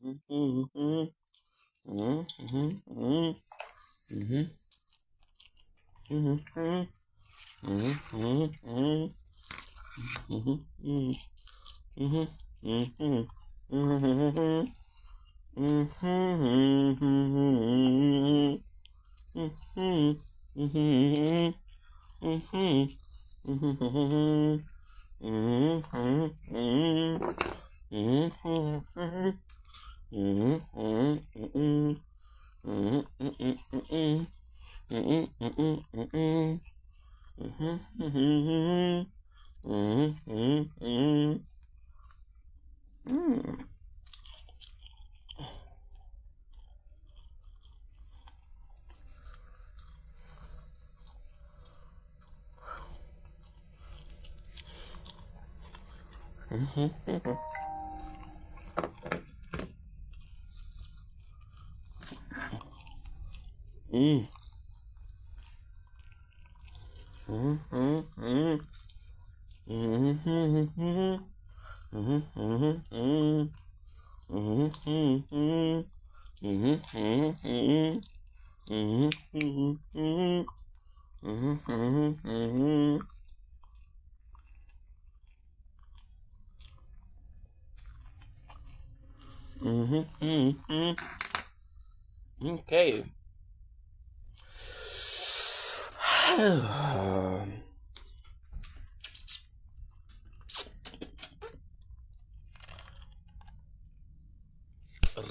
Okay.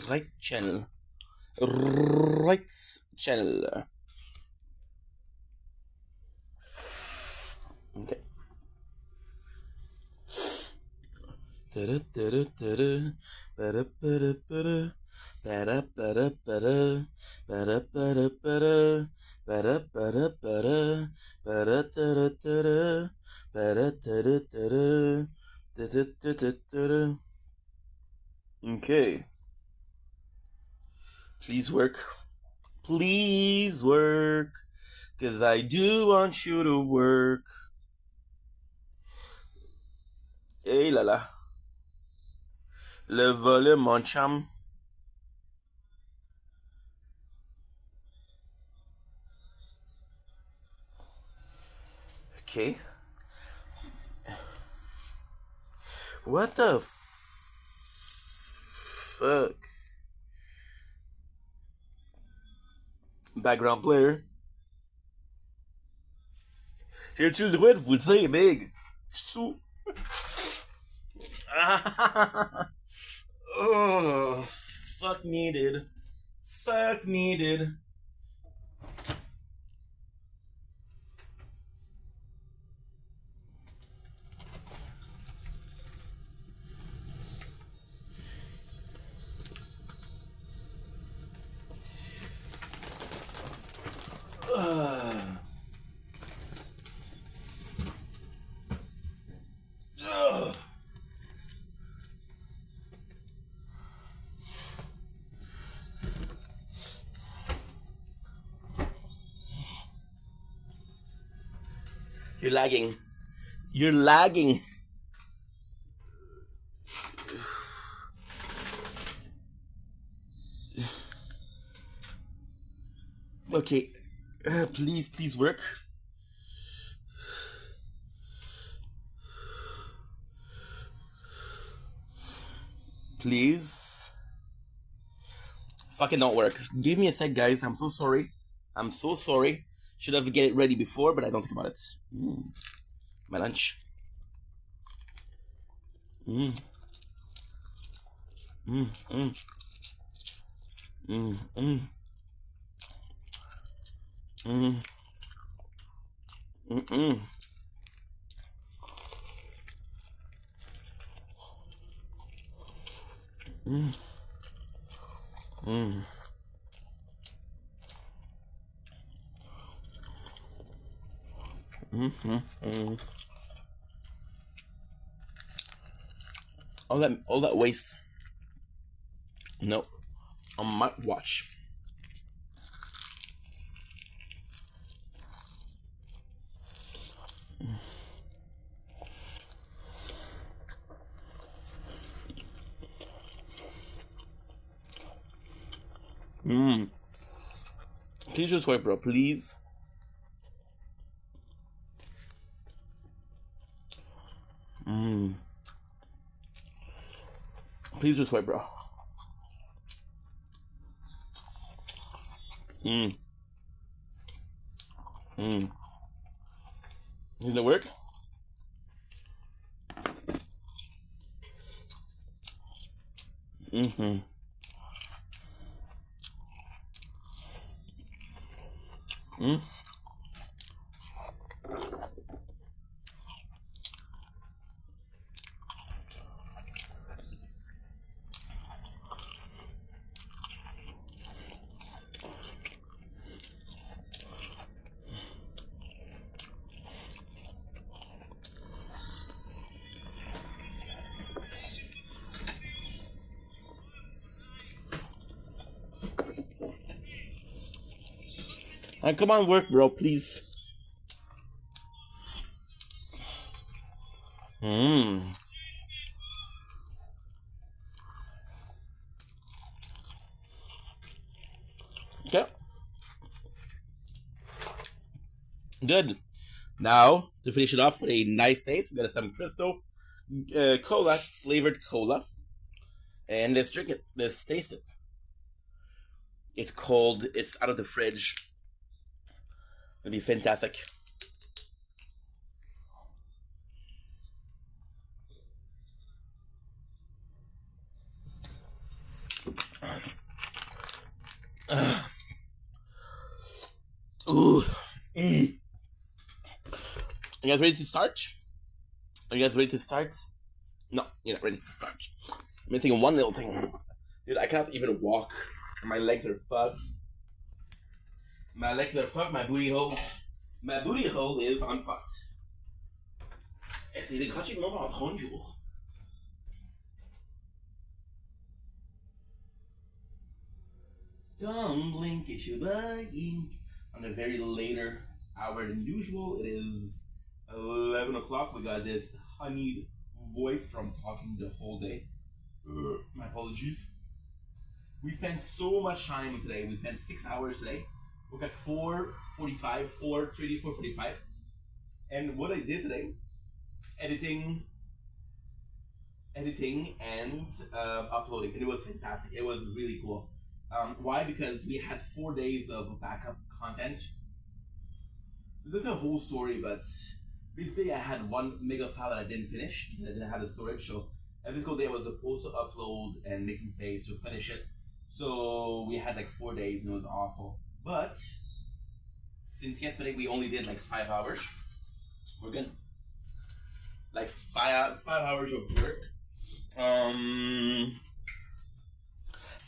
Right channel. Right channel. Okay. Okay. Please work. Please work. Cause I do want you to work. Hey là là. Le volume, mon chum. Okay. What the fuck? Background player. J'ai-tu le droit de vous le dire, Big? Je suis sous. Oh, fuck me, dude. Fuck me, dude. You're lagging. You're lagging. Okay. Please work. Please. Fucking don't work. Give me a sec, guys. I'm so sorry. I'm so sorry. Should have get it ready before, but I don't think about it. My lunch. Mm. Mm. Mm. Mm. Mm. Mm. Mm. Mm. Mm. Mm. All that waste. No, on my watch. Please just swipe, bro. Please. Please just swipe, bro. Does it work? Come on, work, bro, please. Okay. Good. Now, to finish it off with a nice taste, we got some Crystal cola, flavored cola. And let's drink it. Let's taste it. It's cold. It's out of the fridge. It'll be fantastic. Ooh. You guys ready to start? Are you guys ready to start? No, you're not ready to start. I'm missing one little thing. Dude, I can't even walk. My legs are fucked. My legs are fucked. My booty hole is unfucked. Essayez de gratuitement pendant 30 jours. Don't blink if you're bugging. On a very later hour than usual. It is 11 o'clock. We got this honeyed voice from talking the whole day. My apologies. We spent so much time today. We spent 6 hours today. We got 4:45, 4:30, 4:45. And what I did today, editing and uploading. And it was fantastic. It was really cool. Why? Because we had 4 days of backup content. This is a whole story, but basically I had one mega file that I didn't finish because I didn't have the storage. So every single day I was supposed to upload and make some space to finish it. So we had like 4 days and it was awful. But since yesterday we only did like 5 hours, we're good. Like 5 hours of work.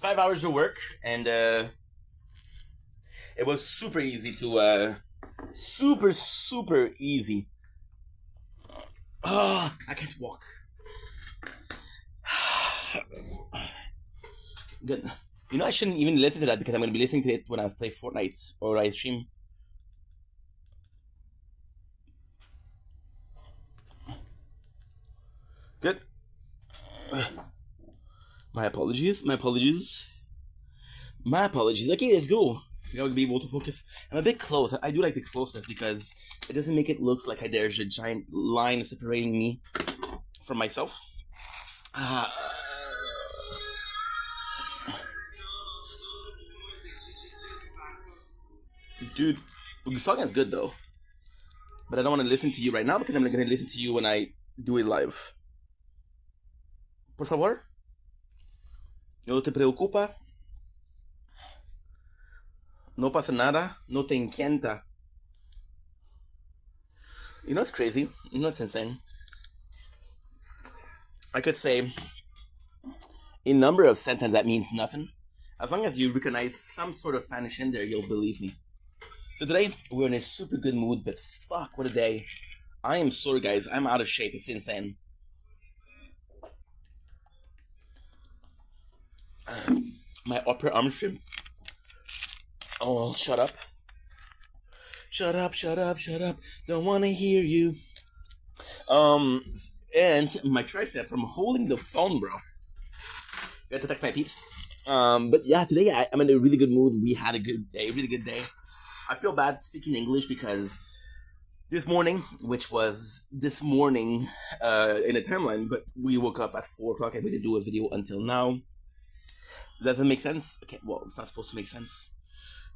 5 hours of work, and it was super easy to super easy. I can't walk. Good. You know, I shouldn't even listen to that because I'm going to be listening to it when I play Fortnite or I stream. Good. My apologies. Okay, let's go. I gotta be able to focus. I'm a bit close. I do like the closeness because it doesn't make it look like there's a giant line separating me from myself. Dude, the song is good though. But I don't want to listen to you right now because I'm going to listen to you when I do it live. Por favor. No te preocupa. No pasa nada. No te encanta. You know what's crazy? You know what's insane? I could say a number of sentences that means nothing. As long as you recognize some sort of Spanish in there, you'll believe me. So today, we're in a super good mood, but fuck, what a day. I am sore, guys. I'm out of shape. It's insane. My upper arm shrimp. Oh, shut up. Shut up. Don't want to hear you. And my tricep from holding the phone, bro. I have to text my peeps. But yeah, today I'm in a really good mood. We had a good day, really good day. I feel bad speaking English because this morning, which was this morning in a timeline, but we woke up at 4 o'clock and we didn't do a video until now. Does that make sense? Okay, well, it's not supposed to make sense.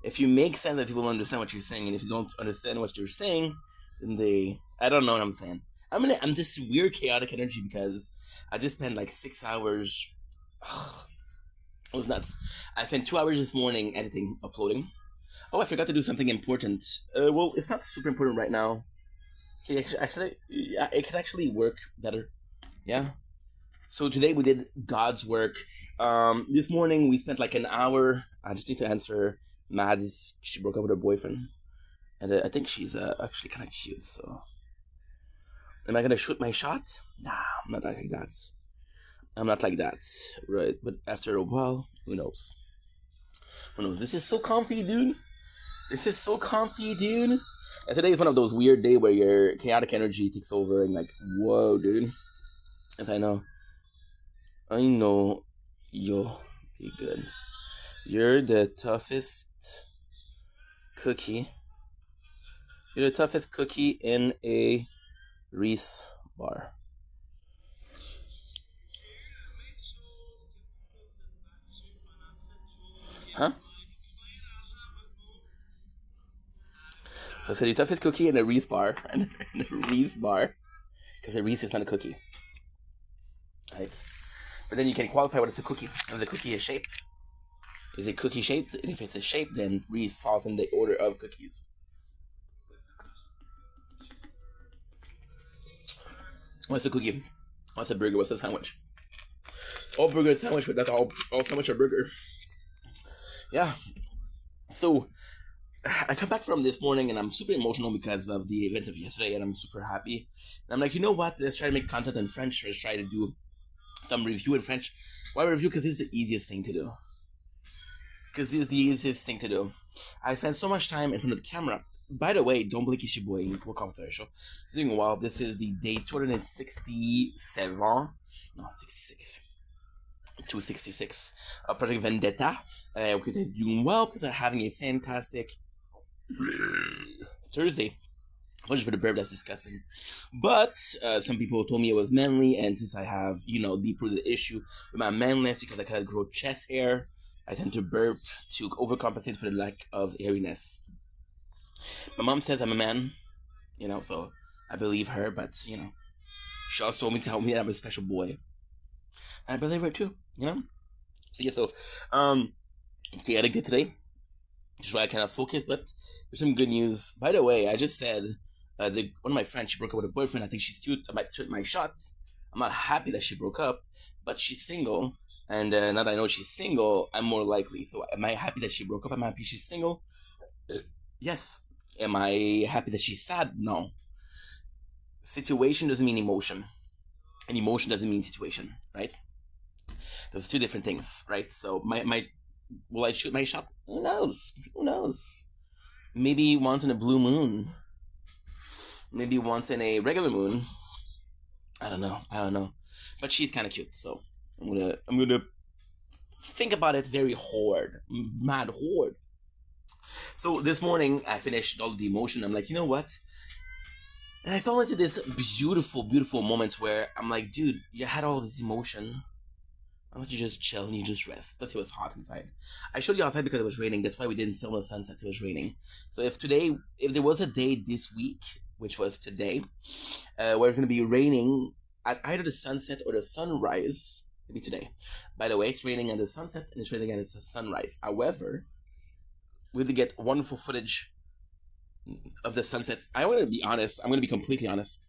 If you make sense, then people understand what you're saying, and if you don't understand what you're saying, then I don't know what I'm saying. I'm this weird chaotic energy because I just spent like 6 hours. It was nuts. I spent 2 hours this morning editing, uploading. Oh, I forgot to do something important. Well, it's not super important right now. Okay, actually, yeah, it could actually work better. Yeah. So today we did God's work. This morning we spent like an hour. I just need to answer Mads. She broke up with her boyfriend, and I think she's actually kind of cute. So, am I gonna shoot my shot? Nah, I'm not like that. I'm not like that, right? But after a while, who knows? Who knows? This is so comfy, dude. This is so comfy, dude. And today is one of those weird days where your chaotic energy takes over and like, whoa, dude. If I know, you'll be good. You're the toughest cookie. You're the toughest cookie in a Reese bar. Huh? So I said the toughest cookie in a Reese bar. And a Reese bar. Because a Reese is not a cookie. Right? But then you can qualify what is a cookie. If the cookie is shaped. Is it cookie shaped? And if it's a shape, then Reese falls in the order of cookies. What's a cookie? What's a burger? What's a sandwich? All burger is sandwich, but not all sandwich are burger. Yeah. So I come back from this morning and I'm super emotional because of the event of yesterday, and I'm super happy. And I'm like, you know what? Let's try to make content in French. Let's try to do some review in French. Why review? Because it's the easiest thing to do. I spend so much time in front of the camera. By the way, don't blink your boy. We'll come to the show. It's doing well. This is the day 267. No, 66. 266. Project Vendetta. Because they're doing well because they're having a fantastic Thursday. Apologies for the burp, that's disgusting. But some people told me it was manly, and since I have, deep-rooted issue with my manliness because I kind of grow chest hair, I tend to burp to overcompensate for the lack of airiness. My mom says I'm a man, so I believe her, but, she also told me to help me that I'm a special boy. I believe her too, So yeah, chaotic day today. Just why I cannot focus, but there's some good news. By the way, I just said one of my friends, she broke up with her boyfriend. I think she's cute. I might shoot my shot. I'm not happy that she broke up, but she's single. And now that I know she's single, I'm more likely. So am I happy that she broke up? Am I happy she's single? Yes. Am I happy that she's sad? No. Situation doesn't mean emotion. And emotion doesn't mean situation, right? Those are two different things, right? So will I shoot my shot? Who knows? Maybe once in a blue moon. Maybe once in a regular moon. I don't know. But she's kind of cute, so I'm gonna think about it very hard, mad hard. So this morning I finished all the emotion. I'm like, you know what? And I fell into this beautiful moments where I'm like, dude, you had all this emotion. Why don't you just chill and you just rest? Plus it was hot inside. I showed you outside because it was raining. That's why we didn't film the sunset. It was raining. So if there was a day this week, which was today, where it's going to be raining at either the sunset or the sunrise, it'll be today. By the way, it's raining at the sunset and it's raining at the sunrise. However, we did get wonderful footage of the sunset. I want to be honest. I'm going to be completely honest.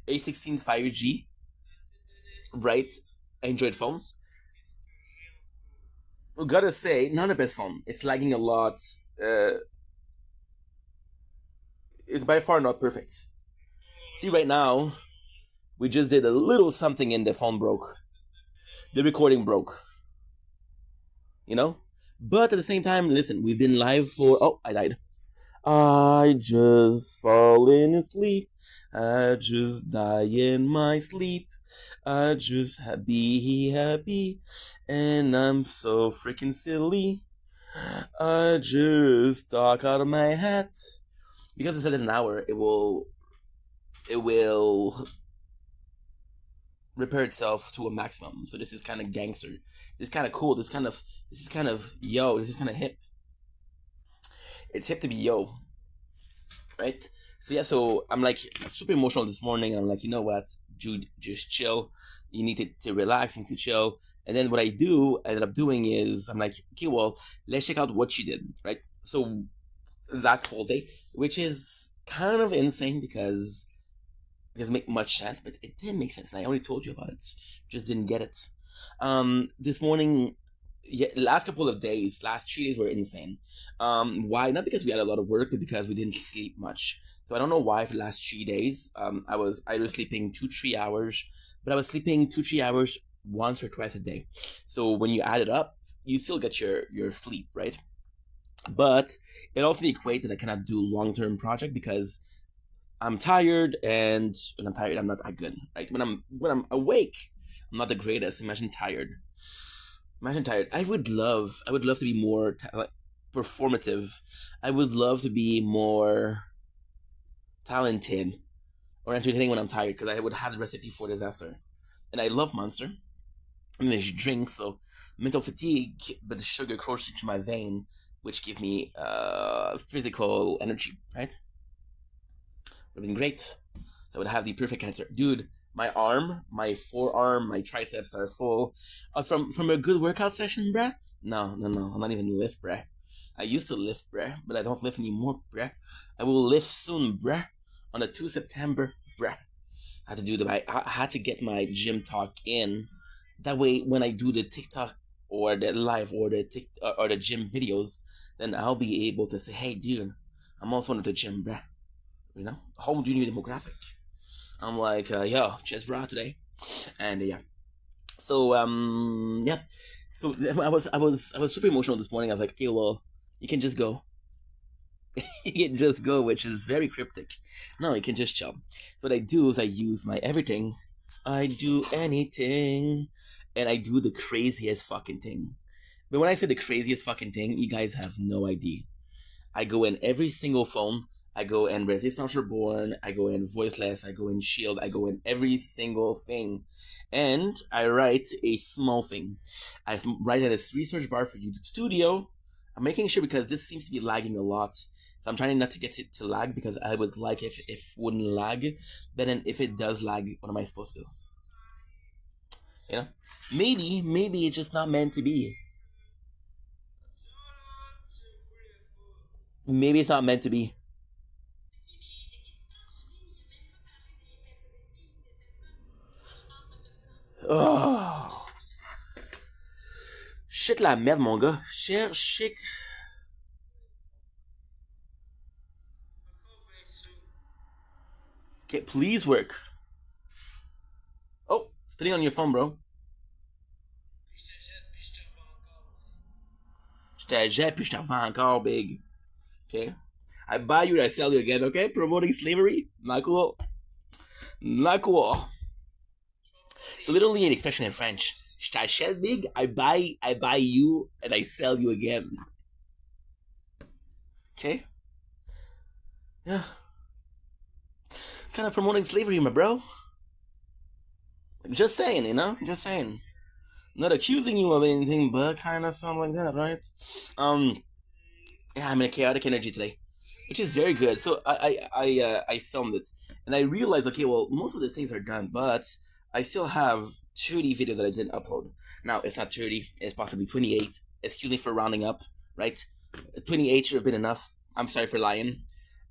A16 5G, right? Android phone. I gotta say, not the best phone. It's lagging a lot. It's by far not perfect. See, right now, we just did a little something and the phone broke. The recording broke. But at the same time, listen, we've been live for... Oh, I died. I just fallen asleep. I just die in my sleep. I just be happy, and I'm so freaking silly. I just talk out of my hat because it's at an hour. It will repair itself to a maximum. So this is kind of gangster. This is kind of cool. This is kind of yo. This is kind of hip. It's hip to be yo, right? So yeah, so I'm like super emotional this morning. And I'm like, you know what, Jude, just chill. You need to relax. You need to chill. And then what I ended up doing is I'm like, okay, well, let's check out what she did, right? So that whole day, which is kind of insane because it doesn't make much sense, but it did make sense. And I already told you about it, just didn't get it. This morning, yeah, last couple of days, last 3 days were insane. Why? Not because we had a lot of work, but because we didn't sleep much. So I don't know why for the last 3 days. I was either sleeping 2-3 hours, but I was sleeping 2-3 hours once or twice a day. So when you add it up, you still get your sleep, right? But it also equates that I cannot do long-term project because I'm tired, and when I'm tired, I'm not that good. Right? When I'm awake, I'm not the greatest. Imagine tired. Imagine tired. I would love to be more like, performative. I would love to be more talented or entertaining when I'm tired because I would have the recipe for disaster. And I love Monster. And there's drink, so mental fatigue, but the sugar coursing to my vein, which give me physical energy. Right? Would have been great. So I would have the perfect answer. Dude, my arm, my forearm, my triceps are full. From a good workout session, bruh? No, no, no. I'm not even lift, bruh. I used to lift, bruh, but I don't lift anymore, bruh. I will lift soon, bruh. On the 2 September, bruh. I had to do I had to get my gym talk in. That way, when I do the TikTok or the live or or the gym videos, then I'll be able to say, hey, dude, I'm also in the gym, bruh. You know, whole new demographic. I'm like, yo, just bra today, and yeah. So yeah. So I was super emotional this morning. I was like, okay, well, you can just go. You can just go, which is very cryptic. No, you can just chill. So what I do is I use my everything. I do anything, and I do the craziest fucking thing. But when I say the craziest fucking thing, you guys have no idea. I go in every single phone. I go in Resistance Reborn. I go in Voiceless. I go in Shield. I go in every single thing. And I write a small thing. I write at a research bar for YouTube Studio. I'm making sure because this seems to be lagging a lot. So I'm trying not to get it to lag because I would like if it wouldn't lag. But then if it does lag, what am I supposed to do? You know? Maybe it's just not meant to be. Maybe it's not meant to be. Oh. Shit la merde, mon gars. Shit. Okay, please work. Oh, spitting on your phone, bro. Je te jette puis je te revends encore, big. Okay? I buy you and I sell you again, okay? Promoting slavery? Not cool. Not cool. It's literally an expression in French. Je t'achète, big. I buy you and I sell you again. Okay? Yeah. Kind of promoting slavery, my bro. Just saying, you know? Just saying. Not accusing you of anything, but kind of something like that, right? Yeah, I'm in a chaotic energy today, which is very good. So I filmed it, and I realized, okay, well, most of the things are done, but I still have 30 videos that I didn't upload. Now it's not 30; it's possibly 28. Excuse me for rounding up, right? 28 should have been enough. I'm sorry for lying.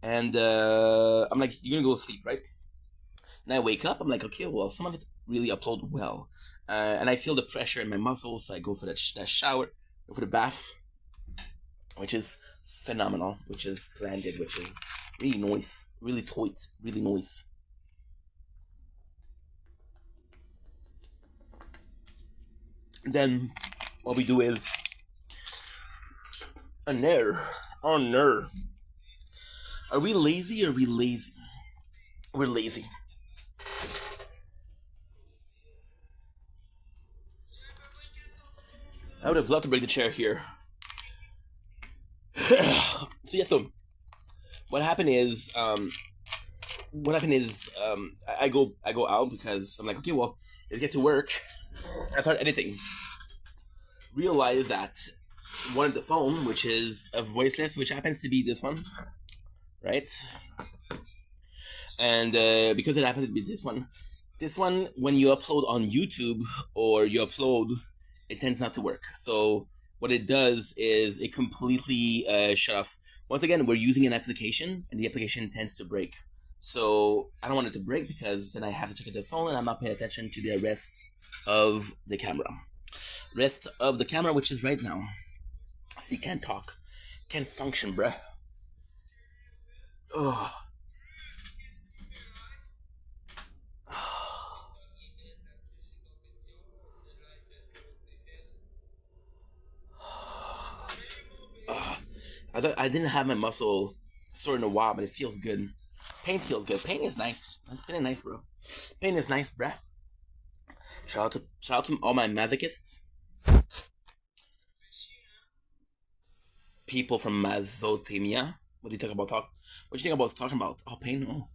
And I'm like, you're gonna go to sleep, right? And I wake up, I'm like, okay, well, some of it really upload well. And I feel the pressure in my muscles, so I go for that shower, go for the bath, which is phenomenal, which is splendid, which is really nice, really tight, really nice. Then what we do is, oh no, Are we lazy or are we lazy? We're lazy. I would have loved to break the chair here. So what happened is I go out because I'm like, okay, well, let's get to work. I start editing. Realize that one of the phone, which is a voiceless, which happens to be this one, right? And because it happens to be this one, when you upload on YouTube or you upload, it tends not to work. So what it does is it completely shut off. Once again, we're using an application, and the application tends to break. So I don't want it to break because then I have to check at the phone, and I'm not paying attention to the rest of the camera. Rest of the camera, which is right now. See, can't talk, can't function, bruh. Oh. I didn't have my muscle sore in a while, but it feels good. Pain feels good. Pain is nice. Pain is nice, bro. Pain is nice, bruh. Shout out to all my masochists. People from Mesopotamia. What do you think about What do you think about talking about? Oh, pain. Oh,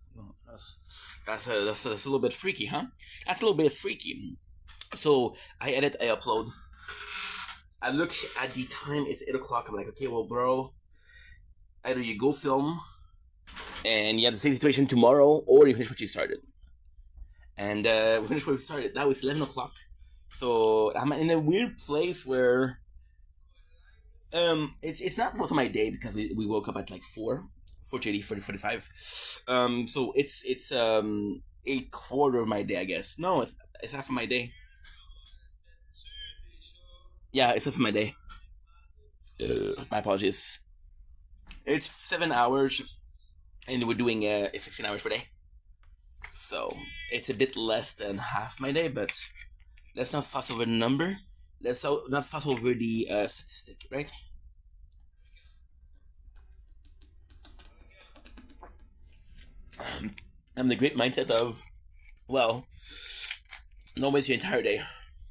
that's a little bit freaky, huh? That's a little bit freaky. So I edit, I upload. I look at the time. It's 8 o'clock. I'm like, okay, well, bro, either you go film and you have the same situation tomorrow, or you finish what you started. And we finished what we started. Now it's 11 o'clock. So I'm in a weird place where it's not most of my day because we woke up at like 4:30, 45. So it's a quarter of my day, I guess. No, it's half of my day. Yeah, it's half of my day. My apologies. It's 7 hours, and we're doing 16 hours per day. So it's a bit less than half my day, but let's not fuss over the number. Let's not fuss over the statistic, right? I'm the great mindset of, well, don't waste your entire day.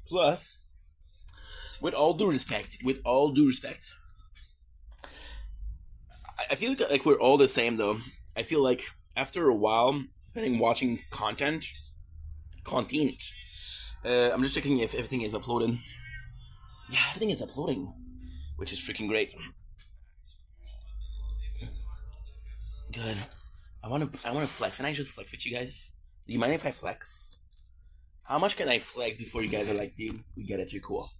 Plus, with all due respect, I feel like we're all the same though. I feel like after a while, spending watching content, I'm just checking if everything is uploaded. Yeah, everything is uploading, which is freaking great. Good. I wanna flex. Can I just flex with you guys? Do you mind if I flex? How much can I flex before you guys are like, dude, we get it, you're cool?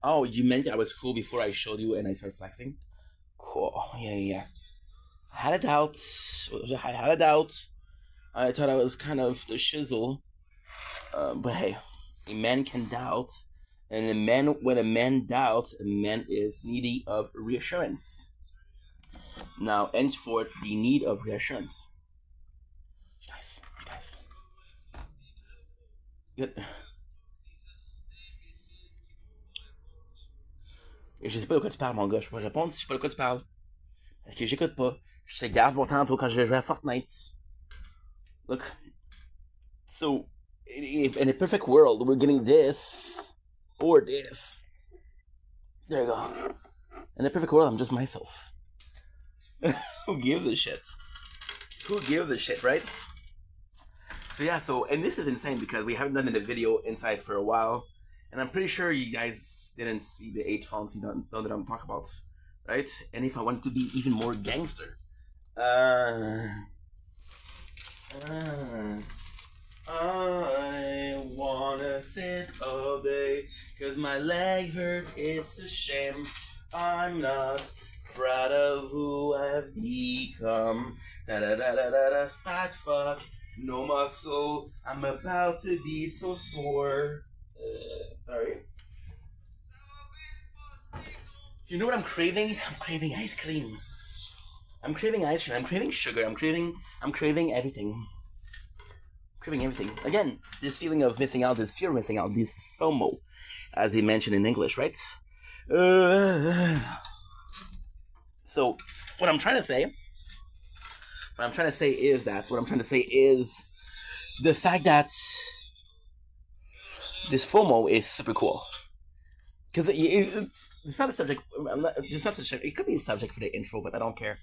Oh, you meant I was cool before I showed you and I started flexing? Cool. Yeah. I had a doubt. I thought I was kind of the shizzle. But hey, a man can doubt. And when a man doubts, a man is needy of reassurance. Now, henceforth, the need of reassurance. Guys. Good. Je sais pas de quoi tu parles, mon gars. Je peux pas répondre si je sais pas de quoi tu parles. Parce que j'écoute pas. Je te garde pour tantôt quand je vais jouer à Fortnite. Look. So, if in a perfect world, we're getting this or this. There you go. In a perfect world, I'm just myself. Who gives a shit? Who gives a shit, right? So yeah, and this is insane because we haven't done a video inside for a while. And I'm pretty sure you guys didn't see the 8 fonts you don't know that I'm talking about, right? And if I wanted to be even more gangster, I wanna sit all day, cause my leg hurt, it's a shame. I'm not proud of who I've become. Da-da-da-da-da-da, fat fuck, no muscle, I'm about to be so sore. Sorry. You know what I'm craving? I'm craving ice cream. I'm craving ice cream. I'm craving sugar. I'm craving everything. Craving everything. Again, this feeling of missing out, this fear of missing out, this FOMO, as they mention in English, right? So what I'm trying to say, what I'm trying to say is that what I'm trying to say is the fact that this FOMO is super cool because it's not a subject. It's not a subject. It could be a subject for the intro, but I don't care.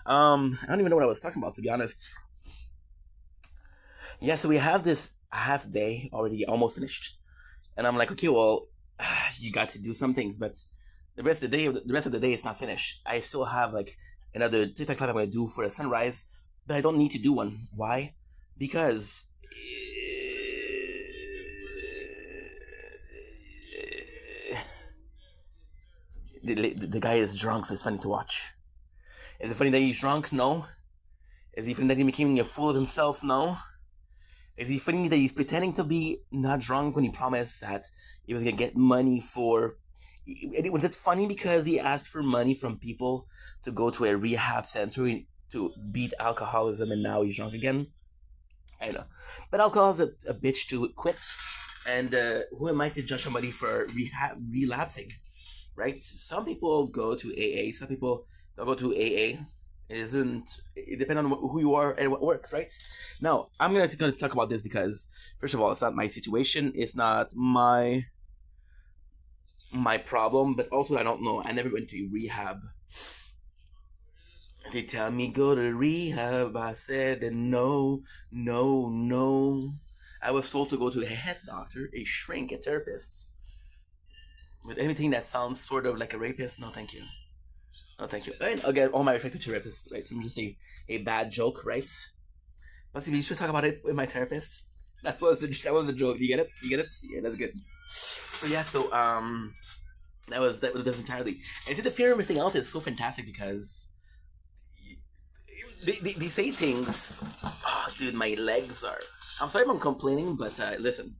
I don't even know what I was talking about, to be honest. Yeah, so we have this half day already almost finished, and I'm like, okay, well, you got to do some things, but the rest of the day is not finished. I still have like another TikTok live I'm gonna do for the sunrise, but I don't need to do one. Why? Because the guy is drunk, so it's funny to watch. Is it funny that he's drunk? No. Is he funny that he became a fool of himself? No. Is he funny that he's pretending to be not drunk when he promised that he was gonna get money for? Was it funny because he asked for money from people to go to a rehab center to beat alcoholism, and now he's drunk again? I know, but alcohol is a bitch to quit, and who am I to judge somebody for relapsing? Right? Some people go to AA. Some people don't go to AA. It depends on who you are and what works, right? Now, I'm gonna talk about this because, first of all, it's not my situation. It's not my problem, but also I don't know. I never went to rehab. They tell me go to rehab. I said no, no, no. I was told to go to a head doctor, a shrink, a therapist. With anything that sounds sort of like a rapist, no, thank you. No, thank you. And again, all my respect to therapists, right? So I'm just a bad joke, right? But you should talk about it with my therapist. That was a joke. You get it? You get it? Yeah, that's good. So yeah, that was this entirely. And see, the fear of missing out is so fantastic because they say things. Oh, dude, my legs are. I'm sorry if I'm complaining, but listen.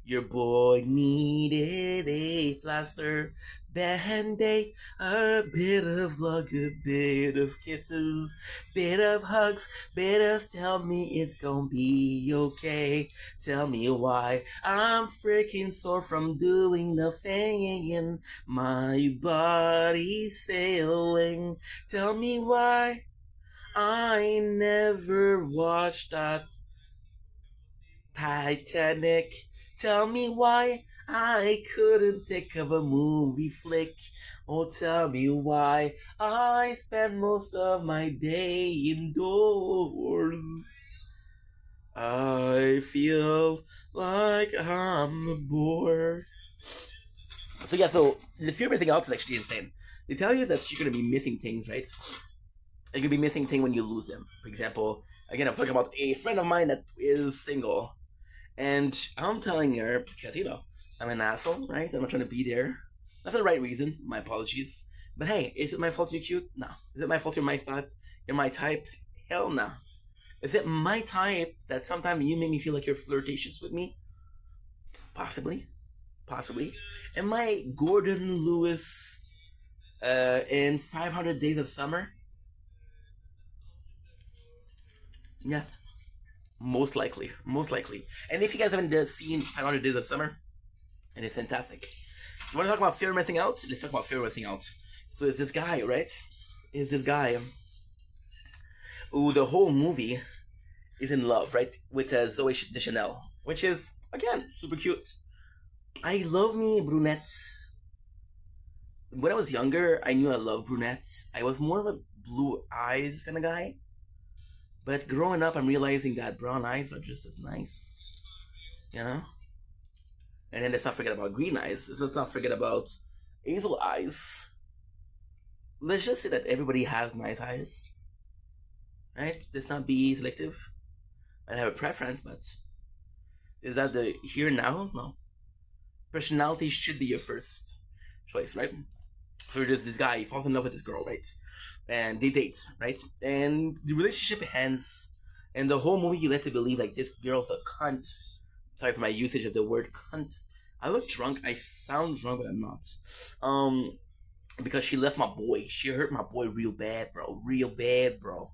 Your boy needed a plaster, band-aid, a bit of luck, a bit of kisses, bit of hugs, bit of tell me it's gonna be okay. Tell me why I'm freaking sore from doing the thing and my body's failing. Tell me why I never watched that Titanic. Tell me why I couldn't think of a movie flick. Oh, tell me why I spend most of my day indoors. I feel like I'm bored. So yeah, so the fear of missing out is actually insane. They tell you that you're gonna be missing things, right? You're gonna be missing things when you lose them. For example, again, I'm talking about a friend of mine that is single. And I'm telling her because I'm an asshole, right? I'm not trying to be there. Not for the right reason. My apologies. But hey, is it my fault you're cute? No. Is it my fault you're my type? You're my type? Hell no. Is it my type that sometimes you make me feel like you're flirtatious with me? Possibly. Possibly. Am I Gordon Lewis in 500 Days of Summer? Yeah. Most likely. Most likely. And if you guys haven't seen 500 Days of Summer, and it's fantastic. You want to talk about fear of missing out? Let's talk about fear of missing out. So it's this guy, right? Is this guy who the whole movie is in love, right? With Zoe Deschanel, which is, again, super cute. I love me brunettes. When I was younger, I knew I loved brunettes. I was more of a blue eyes kind of guy. But growing up, I'm realizing that brown eyes are just as nice, you know? And then let's not forget about green eyes. Let's not forget about hazel eyes. Let's just say that everybody has nice eyes, right? Let's not be selective. I have a preference, but is that the here now? No. Personality should be your first choice, right? So there's this guy, he falls in love with this girl, right? And they date, right? And the relationship ends, and the whole movie you let to believe like this girl's a cunt. Sorry for my usage of the word cunt. I look drunk. I sound drunk, but I'm not. Because she left my boy. She hurt my boy real bad, bro. Real bad, bro.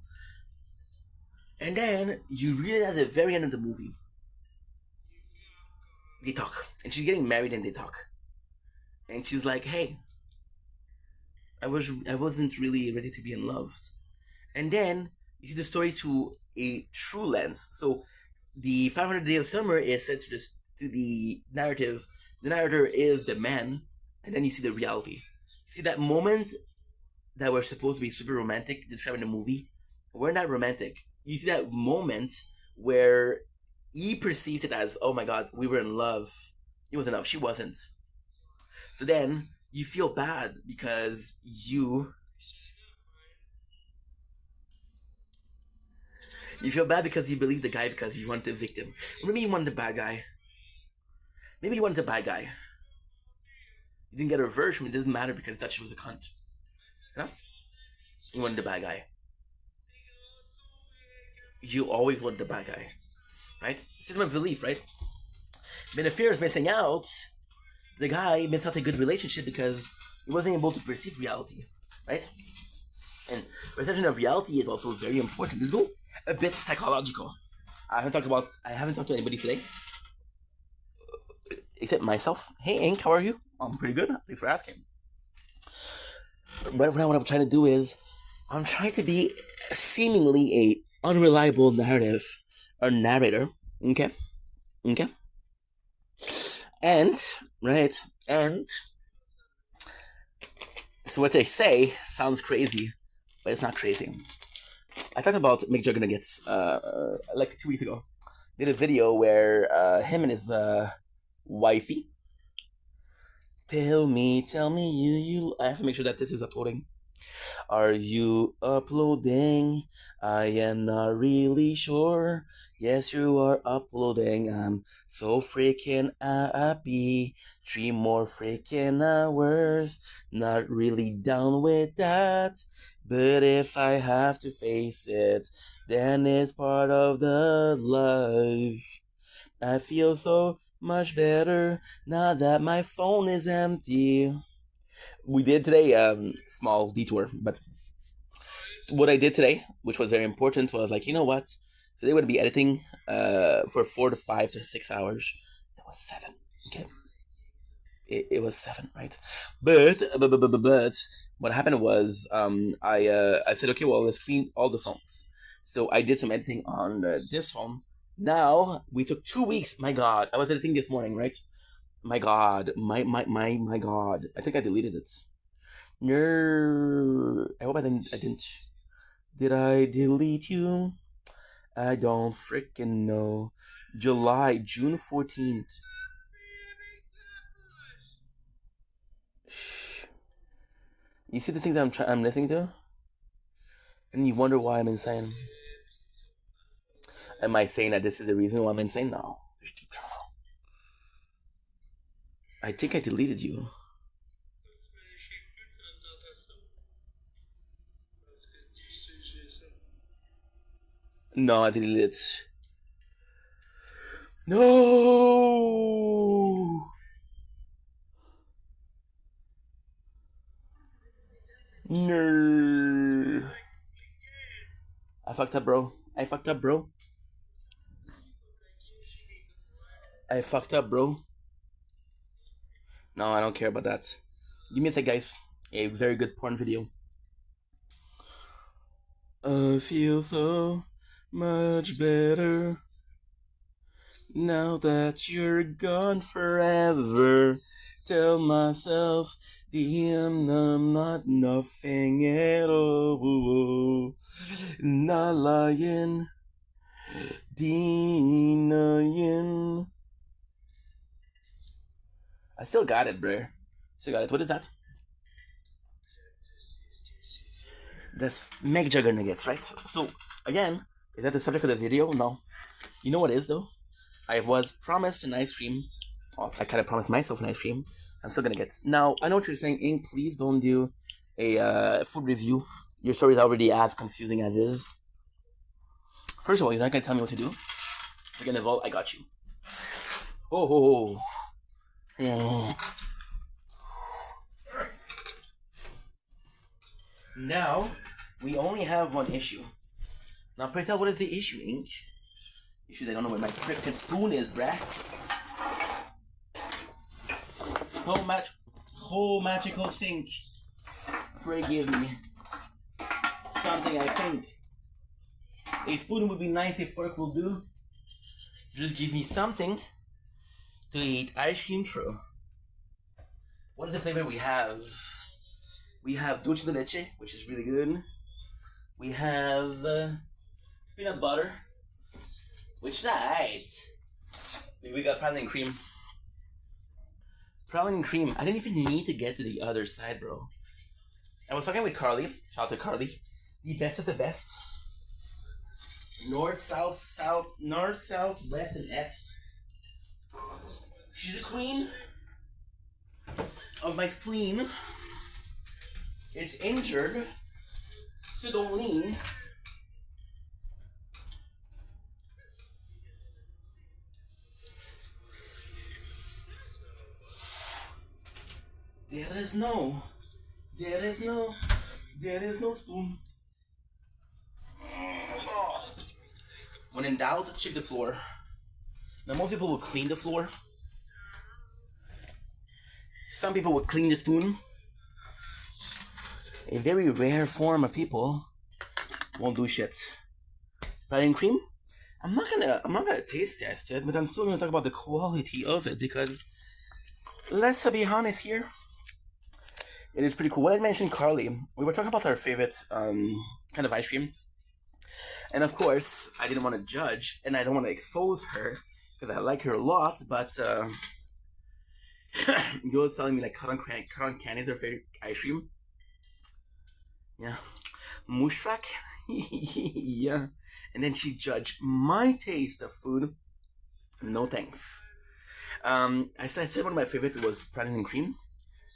And then you realize at the very end of the movie, they talk, and she's getting married, and they talk, and she's like, "Hey, I wasn't really ready to be in love. And then you see the story to a true lens. So the 500 Day of Summer is set to the narrative. The narrator is the man, and then you see the reality. See that moment that we're supposed to be super romantic, describing the movie. We're not romantic. You see that moment where he perceived it as, oh my god, we were in love. It was enough. She wasn't. So then you feel bad because you feel bad because you believe the guy because you want the victim. Or maybe you want the bad guy. Maybe you wanted the bad guy. You didn't get a revenge, but it doesn't matter because that she was a cunt. You know? You wanted the bad guy. You always wanted the bad guy. Right? System of belief, right? When the fear is missing out, the guy missed out a good relationship because he wasn't able to perceive reality. Right? And perception of reality is also very important. Let's go a bit psychological. I haven't talked to anybody today. Except myself. Hey Ink, how are you? I'm pretty good. Thanks for asking. But what I'm trying to do is I'm trying to be seemingly a unreliable narrative or narrator. Okay? Okay? And so what they say sounds crazy, but it's not crazy. I talked about Mick Juggernuggets like 2 weeks ago. Did a video where him and his wifey. Tell me, you. I have to make sure that this is uploading. Are you uploading? I am not really sure. Yes, you are uploading. I'm so freaking happy. 3 more freaking hours. Not really down with that. But if I have to face it, then it's part of the life. I feel so much better now that my phone is empty. We did today small detour, but what I did today, which was very important, was like, you know what? Today we're gonna be editing for 4 to 5 to 6 hours. It was 7. Okay. It was 7, right? But what happened was I said, okay, well, let's clean all the phones. So I did some editing on this phone. Now we took 2 weeks. My God, I was editing this morning, right? My God, my God. I think I deleted it. No, I hope I didn't. Did I delete you? I don't freaking know. June 14th. Shh. You see the things I'm listening to? And you wonder why I'm insane. Am I saying that this is the reason why I'm insane? No. There's deep trouble. I think I deleted you. No, I deleted it. No! No. I fucked up, bro. I fucked up, bro. No, I don't care about that. Give me a sec, guys. A very good porn video. I feel so much better now that you're gone forever. Tell myself, damn, I'm not nothing at all. Not lying, denying. I still got it, bruh. Still got it. What is that? That's Meg Juggernuggets, right? So, again, is that the subject of the video? No. You know what is, though? I was promised an ice cream. Well, I kind of promised myself an ice cream. I'm still gonna get. Now, I know what you're saying, Ink. Please don't do a food review. Your story is already as confusing as is. First of all, you're not gonna tell me what to do. You're gonna vote. I got you. Oh. Yeah. Now, we only have one issue. Now, pray tell, what is the issue, Ink? Issue, I don't know where my freaking spoon is, bruh. Whole magical sink. Pray give me something. I think a spoon would be nice, a fork will do. Just give me something to eat ice cream through. What is the flavor we have? We have dulce de leche, which is really good. We have peanut butter, which is alright. We got praline and cream. Praline and cream. I didn't even need to get to the other side, bro. I was talking with Carly. Shout out to Carly. The best of the best. North, south, west, and east. She's the queen of my spleen. It's injured, so don't lean. There is no spoon. When in doubt, check the floor. Now, most people will clean the floor. Some people will clean the spoon. A very rare form of people won't do shit. Praline cream? I'm not gonna taste test it, but I'm still gonna talk about the quality of it because let's be honest here. It is pretty cool. When I mentioned Carly, we were talking about our favorite kind of ice cream. And of course, I didn't want to judge, and I don't want to expose her, because I like her a lot, but Yo was telling me like cotton candy is her favorite ice cream. Yeah. Mushrak? Yeah. And then she judged my taste of food. No thanks. I said one of my favorites was praline and cream.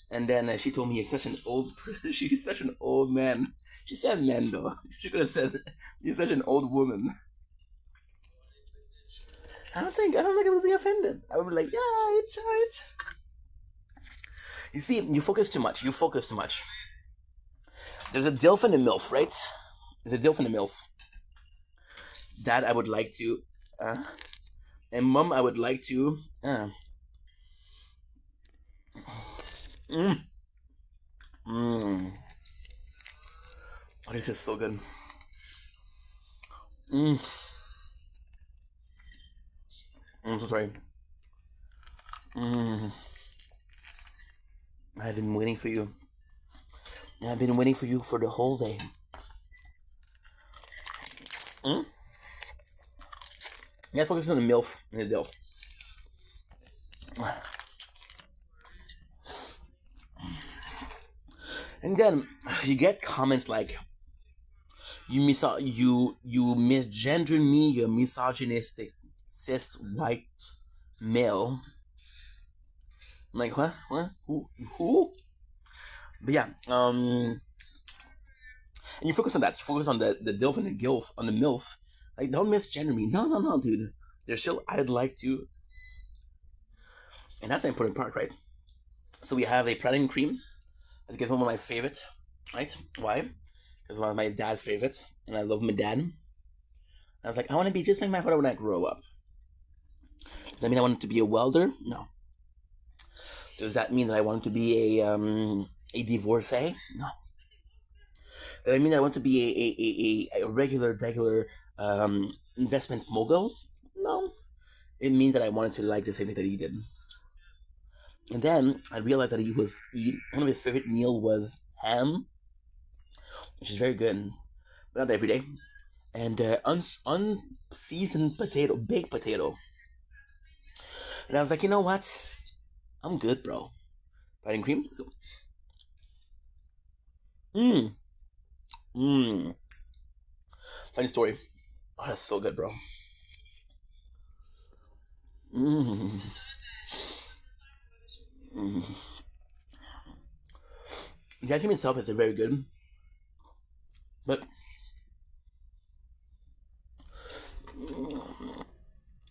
And then she told me you're such an old she's such an old man. She said man though. She could have said you're such an old woman. I don't think I would be offended. I would be like, yeah, it's alright. You see, you focus too much. There's a DILF and a MILF, right? There's a DILF and a MILF. Dad, I would like to and Mom, I would like to Oh, this is so good. I'm so sorry. I've been waiting for you. I've been waiting for you for the whole day. Yeah, focus on the MILF and the DILF. And then you get comments like, you misgender me, you're misogynistic, cis white male. I'm like, what? Who? But yeah, and you focus on that. You focus on the DILF and the GILF, on the MILF. Like, don't misgender me. No, dude. There's still, I'd like to. And that's the important part, right? So we have a praline cream. I think it's one of my favorites, right? Why? Because one of my dad's favorites, and I love my dad. I was like, I want to be just like my father when I grow up. Does that mean I want to be a welder? No. Does that mean that I want to be a divorcee? No. Does that mean I want to be a regular investment mogul? No. It means that I wanted to like the same thing that he did. And then I realized that one of his favorite meal was ham, which is very good, but not every day. And unseasoned baked potato. And I was like, you know what? I'm good, bro. Praline cream. So, funny story. Oh, that's so good, bro. The ice cream itself is very good, but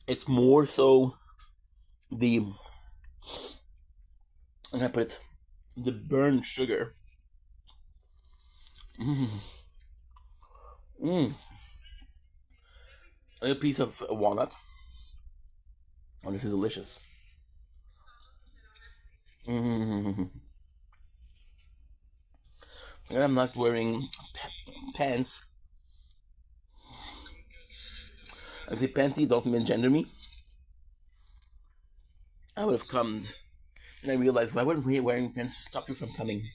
it's more so the, I'm gonna put it, the burnt sugar. A piece of walnut. Oh, this is delicious. and I'm not wearing pants. I say panty, don't misgender me. I would have come, and I realized, why wouldn't we wearing pants stop you from coming?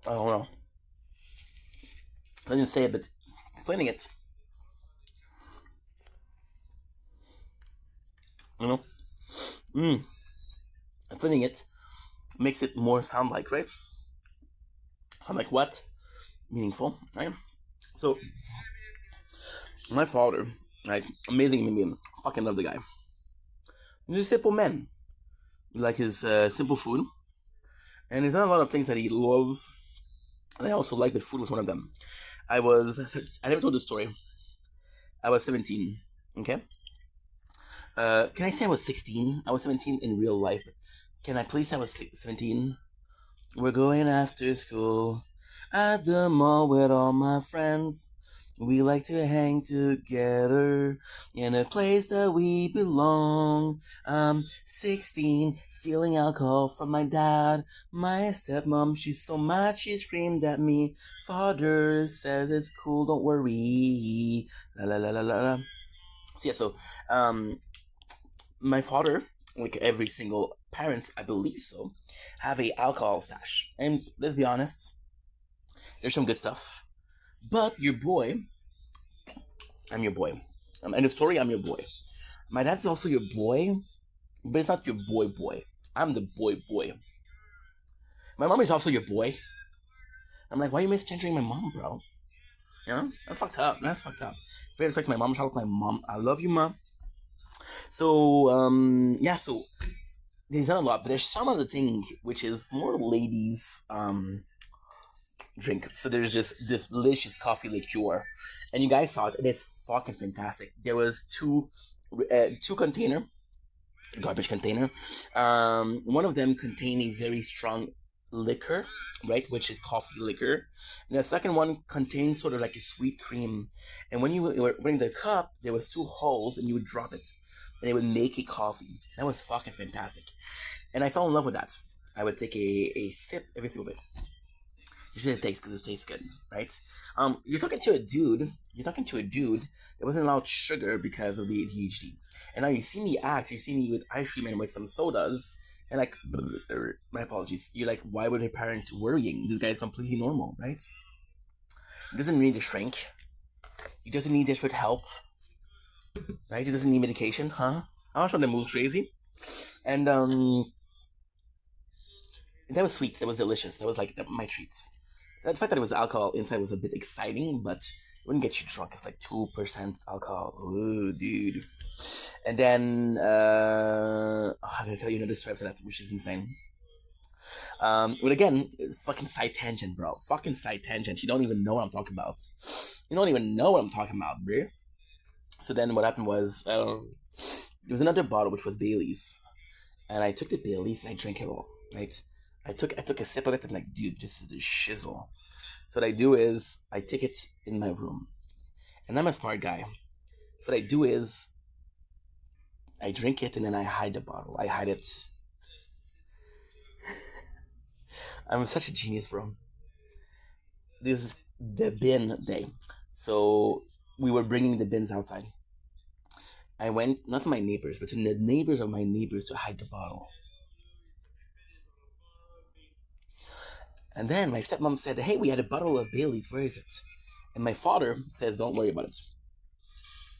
I don't know. I didn't say it, but explaining it. You know? Explaining it makes it more sound like, right? I'm like, what? Meaningful, right? So, my father, like, amazing human being. Fucking love the guy. He's a simple man. Like his simple food. And there's not a lot of things that he loves that I also like, but food was one of them. I never told this story. I was 17, okay? Can I say I was 16? I was 17 in real life. Can I please say I was 17? We're going after school at the mall with all my friends. We like to hang together in a place that we belong. I'm 16, stealing alcohol from my dad. My stepmom, she's so mad she screamed at me. Father says it's cool, don't worry. La la la la la la. So yeah, my father, like every single parents, I believe so, have a alcohol stash. And let's be honest, there's some good stuff. But your boy, I'm your boy. In the story, I'm your boy. My dad's also your boy, but it's not your boy. I'm the boy. My mom is also your boy. I'm like, why are you misgendering my mom, bro? You know? That's fucked up. Great respect to my mom. Shout out to my mom. I love you, mom. So, yeah, so there's not a lot, but there's some of the thing which is more ladies drink. So there's this delicious coffee liqueur, and you guys saw it, and it's fucking fantastic. There was two container, garbage container. One of them contained a very strong liquor, right, which is coffee liquor, and the second one contains sort of like a sweet cream. And when you were bring the cup, there was two holes, and you would drop it, and it would make a coffee. That was fucking fantastic, and I fell in love with that. I would take a sip every single day. You said it tastes because it tastes good, right? You're talking to a dude. That wasn't allowed sugar because of the ADHD. And now you see me act. You see me with ice cream and with some sodas, and like, my apologies. You're like, why would a parent worrying? This guy is completely normal, right? He doesn't need to shrink. He doesn't need desperate help, right? He doesn't need medication, huh? I was trying to move crazy, and that was sweet. That was delicious. That was like my treat. The fact that it was alcohol inside was a bit exciting, but it wouldn't get you drunk. It's like 2% alcohol. Ooh, dude. And then, I'm gonna tell you another story after that, which is insane. But again, fucking side tangent, bro. Fucking side tangent. You don't even know what I'm talking about. Bro. So then what happened was, there was another bottle, which was Bailey's. And I took the Bailey's and I drank it all, right? I took a sip of it and I'm like, dude, this is the shizzle. So what I do is I take it in my room, and I'm a smart guy. So what I do is I drink it and then I hide the bottle. I hide it. I'm such a genius, bro. This is the bin day, so we were bringing the bins outside. I went not to my neighbors, but to the neighbors of my neighbors to hide the bottle. And then my stepmom said, "Hey, we had a bottle of Bailey's. Where is it?" And my father says, "Don't worry about it."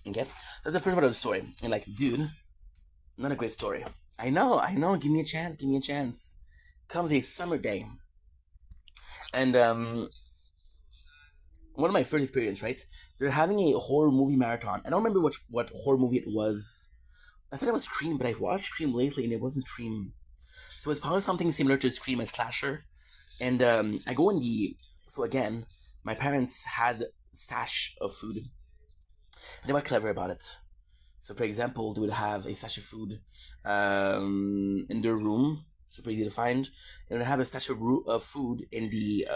Okay, that's the first part of the story. And like, dude, not a great story. I know. Give me a chance. Comes a summer day, and one of my first experience, right? They're having a horror movie marathon. I don't remember what horror movie it was. I thought it was Scream, but I've watched Scream lately, and it wasn't Scream. So it's probably something similar to Scream and Slasher. And I go in the. So again, my parents had stash of food. They were clever about it. So, for example, they would have a stash of food in their room, super easy to find, and they have a stash of food in the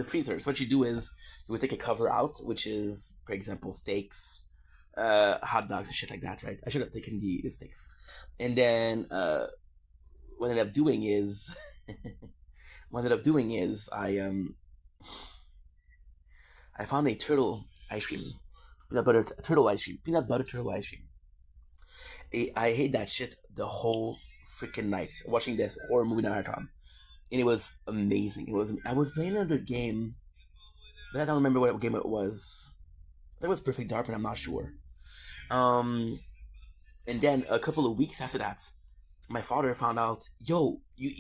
freezer. So what you do is you would take a cover out, which is, for example, steaks, hot dogs, and shit like that, right? I should have taken the steaks, and then what I ended up doing is, I found a turtle ice cream, peanut butter turtle ice cream. I hate that shit the whole freaking night watching this horror movie marathon, and it was amazing. I was playing another game, but I don't remember what game it was. That was Perfect Dark, but I'm not sure. Um, and then a couple of weeks after that, my father found out, yo, you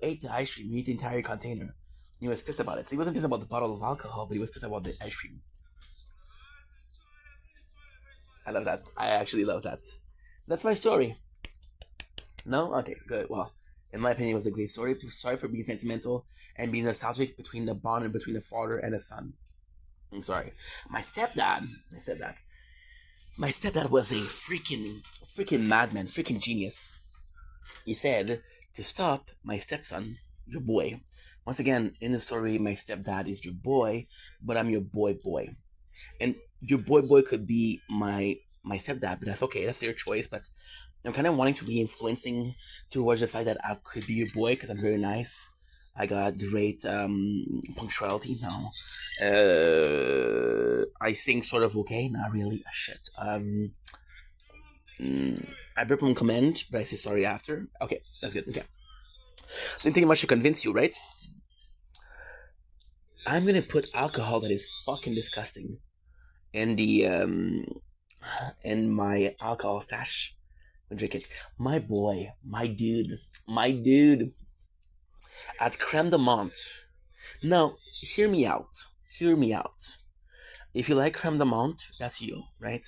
ate the ice cream, you ate the entire container. He was pissed about it. So he wasn't pissed about the bottle of alcohol, but he was pissed about the ice cream. I love that. I actually love that. That's my story. No? Okay, good. Well, in my opinion, it was a great story. Sorry for being sentimental and being nostalgic between the bond and between the father and the son. I'm sorry. My stepdad was a freaking madman, freaking genius. He said to stop my stepson, your boy. Once again, in the story, my stepdad is your boy, but I'm your boy. And your boy could be my stepdad, but that's okay. That's their choice. But I'm kind of wanting to be influencing towards the fact that I could be your boy because I'm very nice. I got great punctuality now. I sing sort of okay, not really. Shit. I burp on command, but I say sorry after. Okay, that's good. Okay. Didn't think much to convince you, right? I'm gonna put alcohol that is fucking disgusting in the in my alcohol stash. And drink it. My boy, my dude at creme de menthe. Now, hear me out. Hear me out. If you like creme de menthe, that's you, right?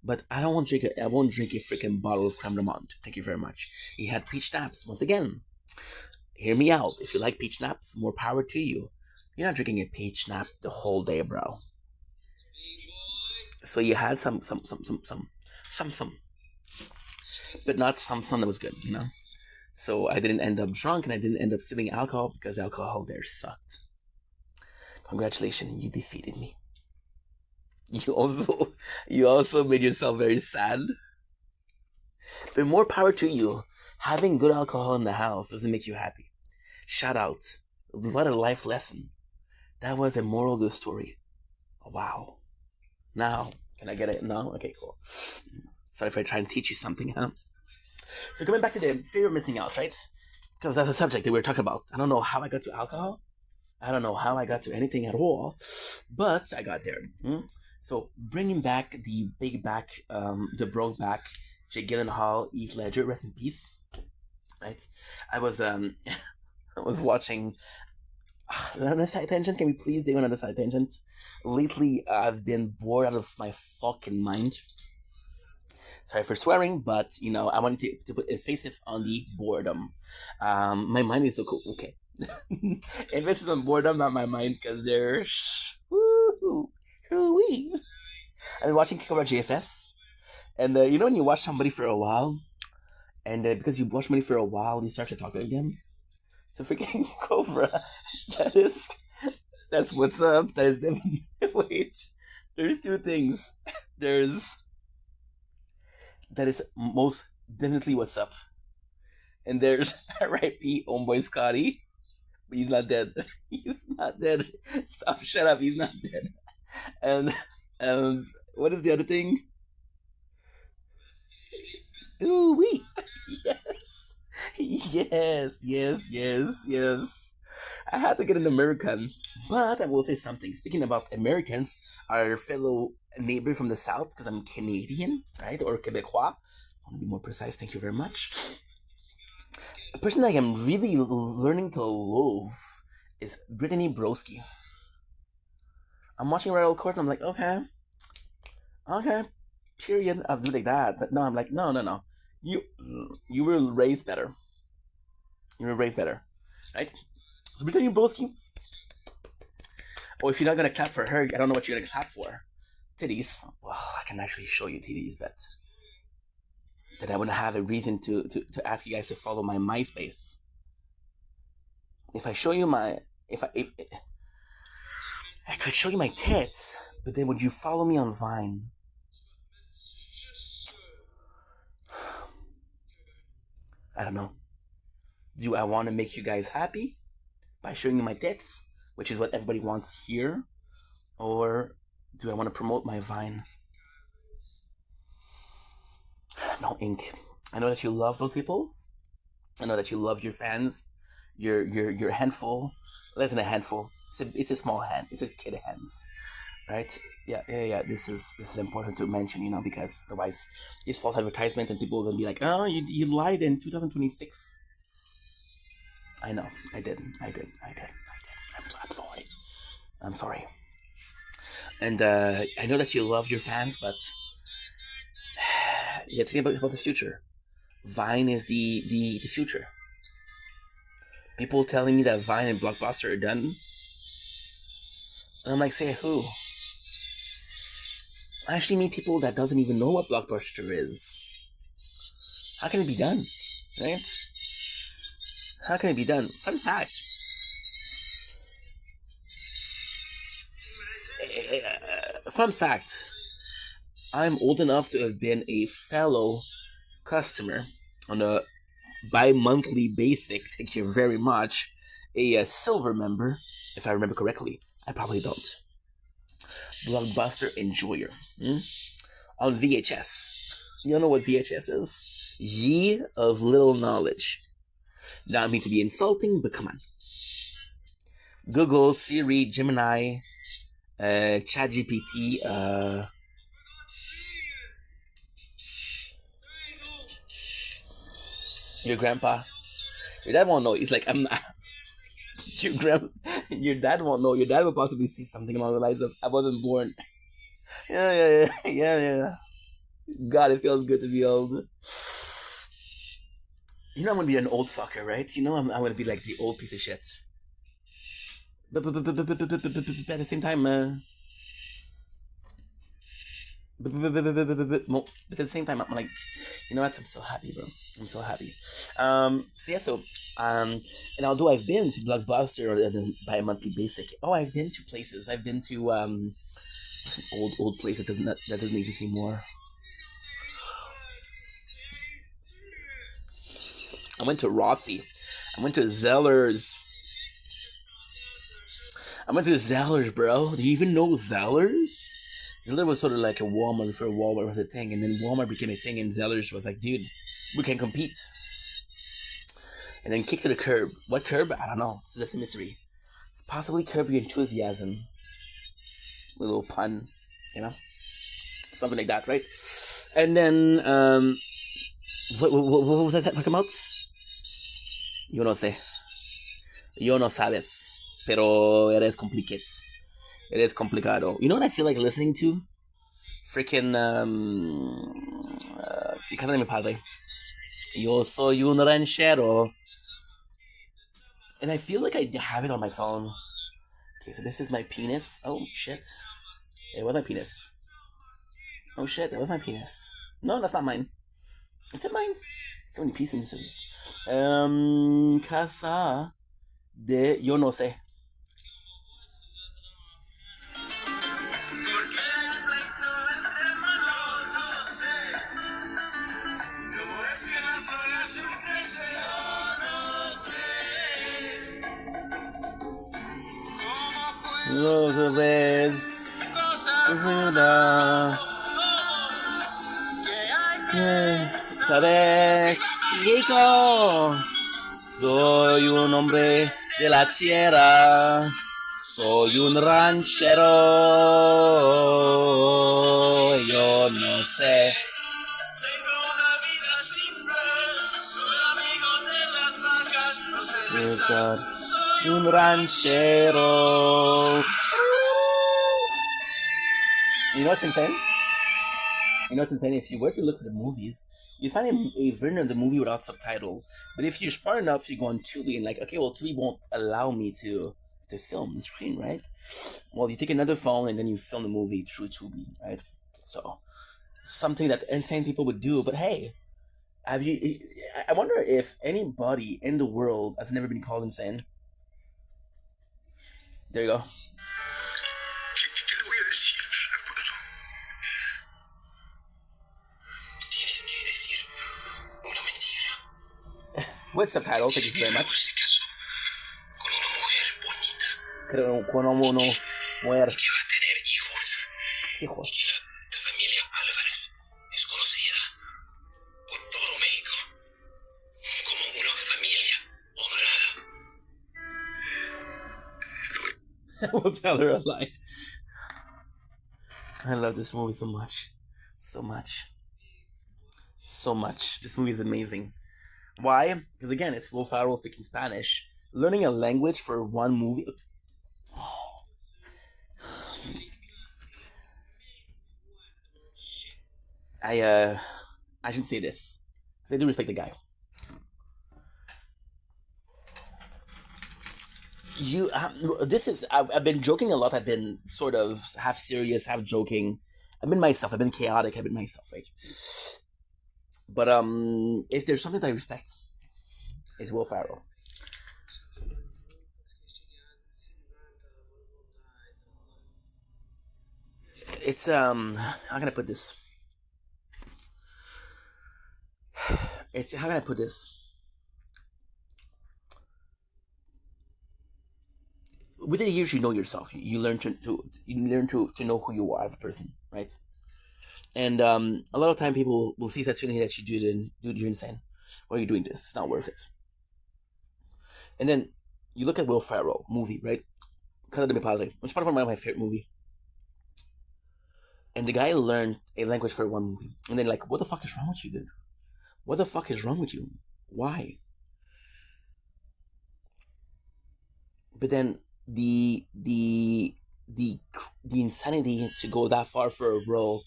But I don't want to drink it. I won't drink a freaking bottle of creme de menthe. Thank you very much. He had peach schnapps. Once again, hear me out. If you like peach schnapps, more power to you. You're not drinking a peach schnapps the whole day, bro. So you had some, but not some that was good, you know. So I didn't end up drunk, and I didn't end up stealing alcohol because alcohol there sucked. Congratulations, you defeated me. You also made yourself very sad. But more power to you. Having good alcohol in the house doesn't make you happy. Shout out. What a life lesson. That was a moral of the story. Wow. Now, can I get it? No? Okay, cool. Sorry if I try and teach you something, huh? So coming back to the fear of missing out, right? Because that's a subject that we were talking about. I don't know how I got to alcohol. I don't know how I got to anything at all, but I got there. So bringing back the big back, the broke back, Jake Gyllenhaal, Heath Ledger, rest in peace. Right? I was I was watching. On a side tangent, can we please do another side tangent? Lately, I've been bored out of my fucking mind. Sorry for swearing, but you know I wanted to put emphasis on the boredom. My mind is so cool. Okay, emphasis on boredom, not my mind, because there's woo-wee. I've been watching Cobra JFS, and you know when you watch somebody for a while, and because you watch somebody for a while, you start to talk to them. So freaking Cobra, that's what's up. That is definitely wait. There's two things. There's that is most definitely what's up, and there's R.I.P. Homeboy Scotty, but he's not dead. He's not dead. Stop! Shut up! He's not dead. And what is the other thing? Ooh wee! Yes. I had to get an American, but I will say something. Speaking about Americans, our fellow neighbor from the south, because I'm Canadian, right, or Quebecois. I want to be more precise. Thank you very much. A person that I'm really learning to love is Brittany Broski. I'm watching Royal Court, and I'm like, okay, period. I'll do like that, but no, I'm like, no. You were raised better. You were raised better, right? So Brittany Broski. Or if you're not gonna clap for her, I don't know what you're gonna clap for. Titties. Well, I can actually show you titties, but that I wouldn't have a reason to ask you guys to follow my MySpace. If I show you if I could show you my tits, but then would you follow me on Vine? I don't know. Do I want to make you guys happy by showing you my tits, which is what everybody wants here? Or do I want to promote my Vine? No ink. I know that you love those people. I know that you love your fans. Your handful. Less than a handful. It's a small hand. It's a kid hands. Right? Yeah. This is important to mention, because otherwise it's false advertisement and people are gonna be like, oh, you lied in 2026. I know, I did. I'm sorry. I'm sorry. And I know that you love your fans, but you have to think about the future. Vine is the future. People telling me that Vine and Blockbuster are done. And I'm like, say who? I actually meet people that doesn't even know what Blockbuster is. How can it be done? Right? How can it be done? Fun fact. Fun fact. I'm old enough to have been a fellow customer on a bi-monthly basic. Thank you very much. A silver member, if I remember correctly. I probably don't. Blockbuster enjoyer. On VHS. You don't know what VHS is? Ye of little knowledge. Not mean to be insulting, but come on. Google, Siri, Gemini, ChatGPT, your grandpa. Your dad won't know. He's like, I'm not. Your dad won't know. Your dad will possibly see something along the lines of, I wasn't born. Yeah. God, it feels good to be old. You know I'm gonna be an old fucker, right? You know I'm gonna be like the old piece of shit. But at the same time, but at the same time, I'm like, you know what? I'm so happy, bro. I'm so happy. And although I've been to Blockbuster by a monthly basic, I've been to places. I've been to what's an old place that doesn't exist anymore. I went to Rossi. I went to Zellers. Bro. Do you even know Zellers? Zeller was sort of like a Walmart before Walmart was a thing, and then Walmart became a thing, and Zellers was like, dude, we can compete. And then kick to the curb. What curb? I don't know. It's just a mystery. It's possibly Curb Your Enthusiasm. A little pun, something like that, right? And then, what was that talking about? Yo no sé. Yo no sabes. Pero eres complicado. It is complicado. You know what I feel like listening to? Freaking, Casa de mi padre. Yo soy un ranchero. And I feel like I have it on my phone. Okay, so this is my penis. Oh, shit. It was my penis. Oh, shit, that was my penis. No, that's not mine. Is it mine? So many pieces. Casa de Yo no sé. No sabes. ¿Sabes, Chico? Soy un hombre de la tierra. Soy un ranchero. Yo no sé. Tengo una vida simple. Soy amigo de las vacas. No sé rezar. Soy un ranchero. You know what's insane? If you were to look for the movies, you find a version of the movie without subtitle. But if you're smart enough, you go on Tubi and like, okay, well, Tubi won't allow me to film the screen, right? Well, you take another phone and then you film the movie through Tubi, right? So, something that insane people would do. But hey, I wonder if anybody in the world has never been called insane. There you go. with subtitle. Thank you very much. Con una mujer. Hijos. We'll tell her a lie. I love this movie so much. So much. So much. This movie is amazing. Why? Because again, it's Will Ferrell speaking Spanish. Learning a language for one movie. I shouldn't say this. Because I do respect the guy. I've been joking a lot. I've been sort of half serious, half joking. I've been myself. I've been chaotic. I've been myself, right? But if there's something that I respect, it's Will Ferrell. It's how can I put this? It's how can I put this? Within the years, you know yourself. You learn to know who you are as a person, right? And a lot of time, people will see something that you do, and dude, you're insane. Why are you doing this? It's not worth it. And then you look at Will Ferrell movie, right? Casa de Mi Padre, which is part of my favorite movie. And the guy learned a language for one movie, and then like, what the fuck is wrong with you, dude? What the fuck is wrong with you? Why? But then the insanity to go that far for a role,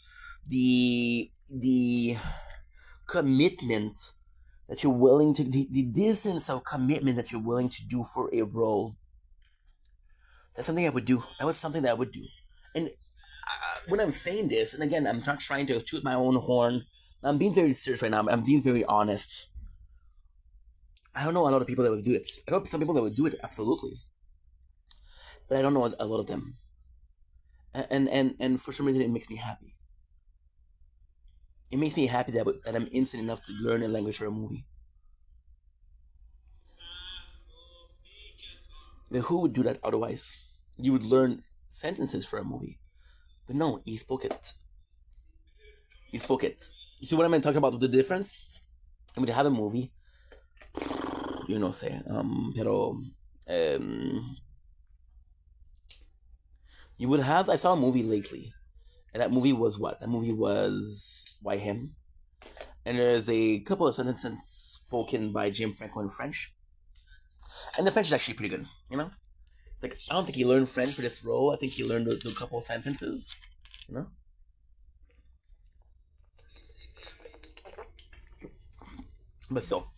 the commitment that you're willing to, the distance of commitment that you're willing to do for a role. That's something I would do. That was something that I would do. And when I'm saying this, and again, I'm not trying to toot my own horn. I'm being very serious right now. I'm being very honest. I don't know a lot of people that would do it. I know some people that would do it, absolutely. But I don't know a lot of them. And for some reason, it makes me happy. It makes me happy that I'm instant enough to learn a language for a movie. But who would do that otherwise? You would learn sentences for a movie. But no, he spoke it. He spoke it. You see what I'm talking about with the difference? I mean, have a movie, you know, say, pero, you would have, I saw a movie lately, and that movie was what? That movie was Why Him? And there's a couple of sentences spoken by Jim Franco in French. And the French is actually pretty good, you know? Like, I don't think he learned French for this role. I think he learned a couple of sentences, you know? But still.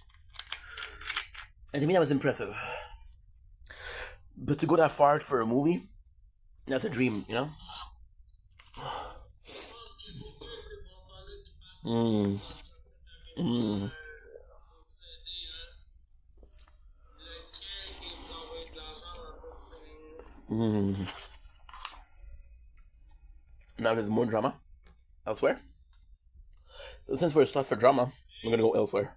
And to me, that was impressive. But to go that far for a movie, that's a dream, you know? Mm. Mm. Mm. Now there's more drama elsewhere. So since we're stuck for drama, we're gonna go elsewhere.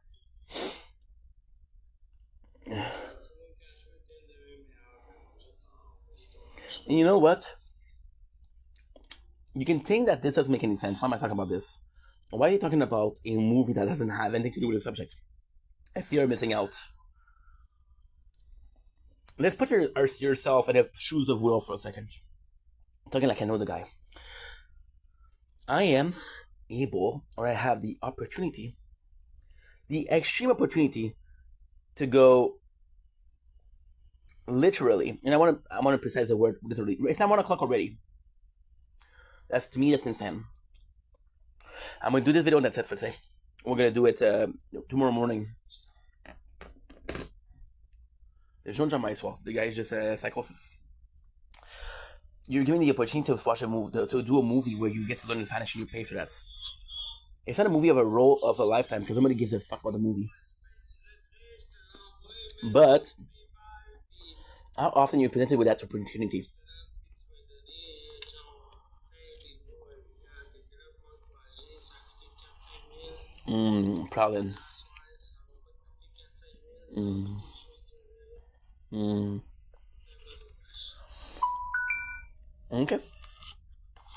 And you know what? You can think that this doesn't make any sense. Why am I talking about this? Why are you talking about a movie that doesn't have anything to do with the subject? I fear missing out. Let's put yourself in the shoes of Will for a second. I'm talking like I know the guy. I am able, or I have the opportunity, the extreme opportunity to go literally, and I want to precise the word literally. It's not 1 o'clock already. To me, that's insane. I'm gonna do this video and that's it for today. We're gonna do it tomorrow morning. There's no drama as well. The guy is just psychosis. You're given the opportunity to watch a movie, to do a movie where you get to learn Spanish and you pay for that. It's not a movie of a role of a lifetime because nobody gives a fuck about the movie. But how often you're presented with that opportunity? Prowling. Mm. Mm. Okay.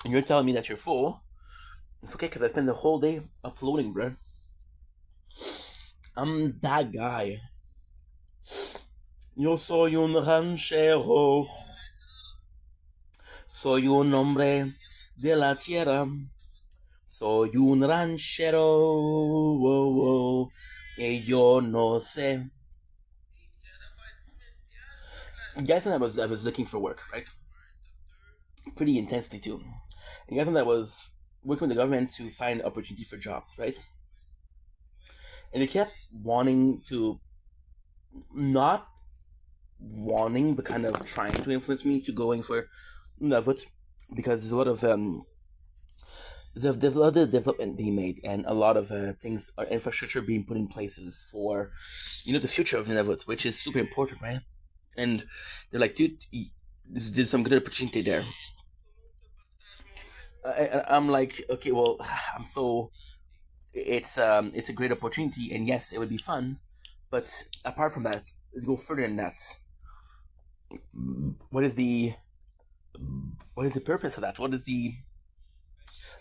You're telling me that you're full. It's okay because I spent the whole day uploading, bro. I'm that guy. Yo soy un ranchero. Soy un hombre de la tierra. Soy un ranchero. Whoa, whoa. Y yo no sé. Guys, I was looking for work, right? Pretty intensely too. And guys, I was working with the government to find opportunity for jobs, right? And they kept wanting to, not wanting, but kind of trying to influence me to going for Navut, because there's a lot of development being made, and a lot of things are infrastructure being put in places for, the future of Navut, which is super important, right? And they're like, dude, there's some good opportunity there. I'm like, okay, well, I'm so it's a great opportunity, and yes, it would be fun, but apart from that, let's go further than that. What is the purpose of that? What is the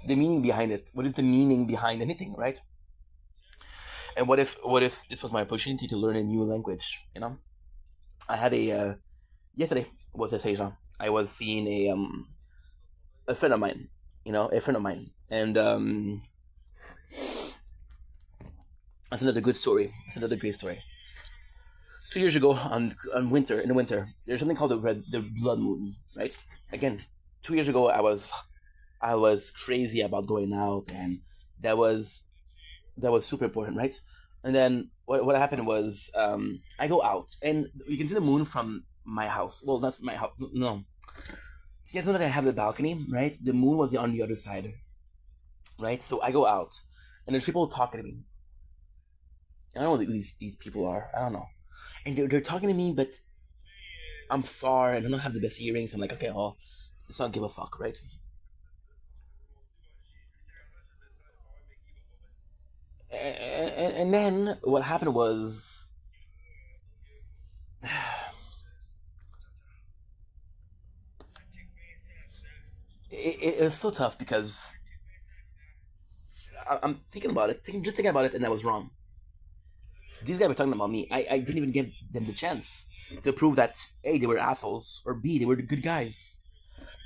meaning behind it? What is the meaning behind anything, right? And what if this was my opportunity to learn a new language? I had a yesterday was a Sejan. I was seeing a friend of mine, a friend of mine, and that's another good story. That's another great story. 2 years ago, on winter in the winter, there's something called the blood moon, right? Again, 2 years ago, I was crazy about going out, and that was that was super important, right? And then what happened was, I go out and you can see the moon from my house. Well, that's my house. No, you guys know that I have the balcony, right? The moon was on the other side, right? So I go out, and there's people talking to me. I don't know who these people are. I don't know, and they're talking to me, but I'm far and I don't have the best earrings. I'm like, okay, well, let's not give a fuck, right? And then what happened was, it was so tough because I'm thinking about it, just thinking about it, and I was wrong. These guys were talking about me. I didn't even give them the chance to prove that A, they were assholes, or B, they were good guys.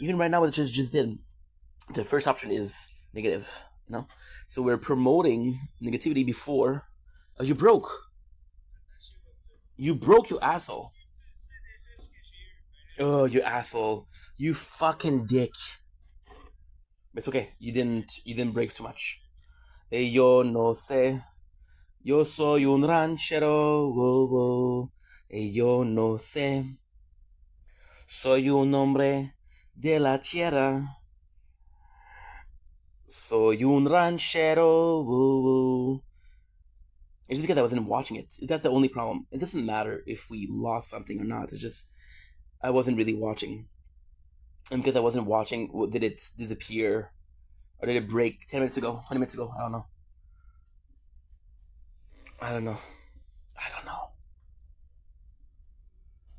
Even right now, what I just did, the first option is negative, So we're promoting negativity before. Oh, you broke. You broke, you asshole. Oh, you asshole. You fucking dick. It's okay. You didn't break too much. Yo no sé. Yo soy un ranchero. Whoa, whoa. Yo no sé. Soy un hombre de la tierra. Soy un ranchero. Whoa, whoa. It's just because I wasn't watching it. That's the only problem. It doesn't matter if we lost something or not. It's just I wasn't really watching. And because I wasn't watching, did it disappear? Or did it break 10 minutes ago? 20 minutes ago? I don't know. I don't know. I don't know.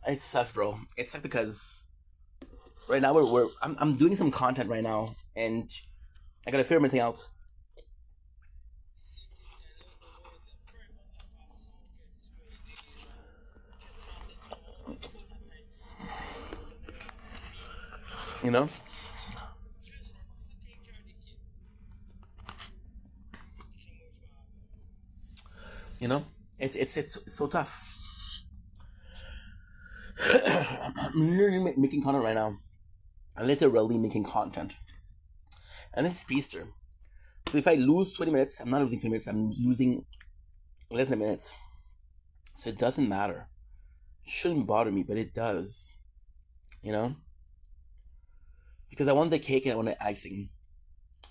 It sucks, bro. It sucks because right now I'm doing some content right now, and I gotta figure everything out. You know, you know, it's so tough. I'm literally making content right now. I'm literally making content, and this is Easter. So if I lose 20 minutes, I'm not losing 20 minutes. I'm losing less than a minute. So it doesn't matter. It shouldn't bother me, but it does. You know, because I want the cake and I want the icing,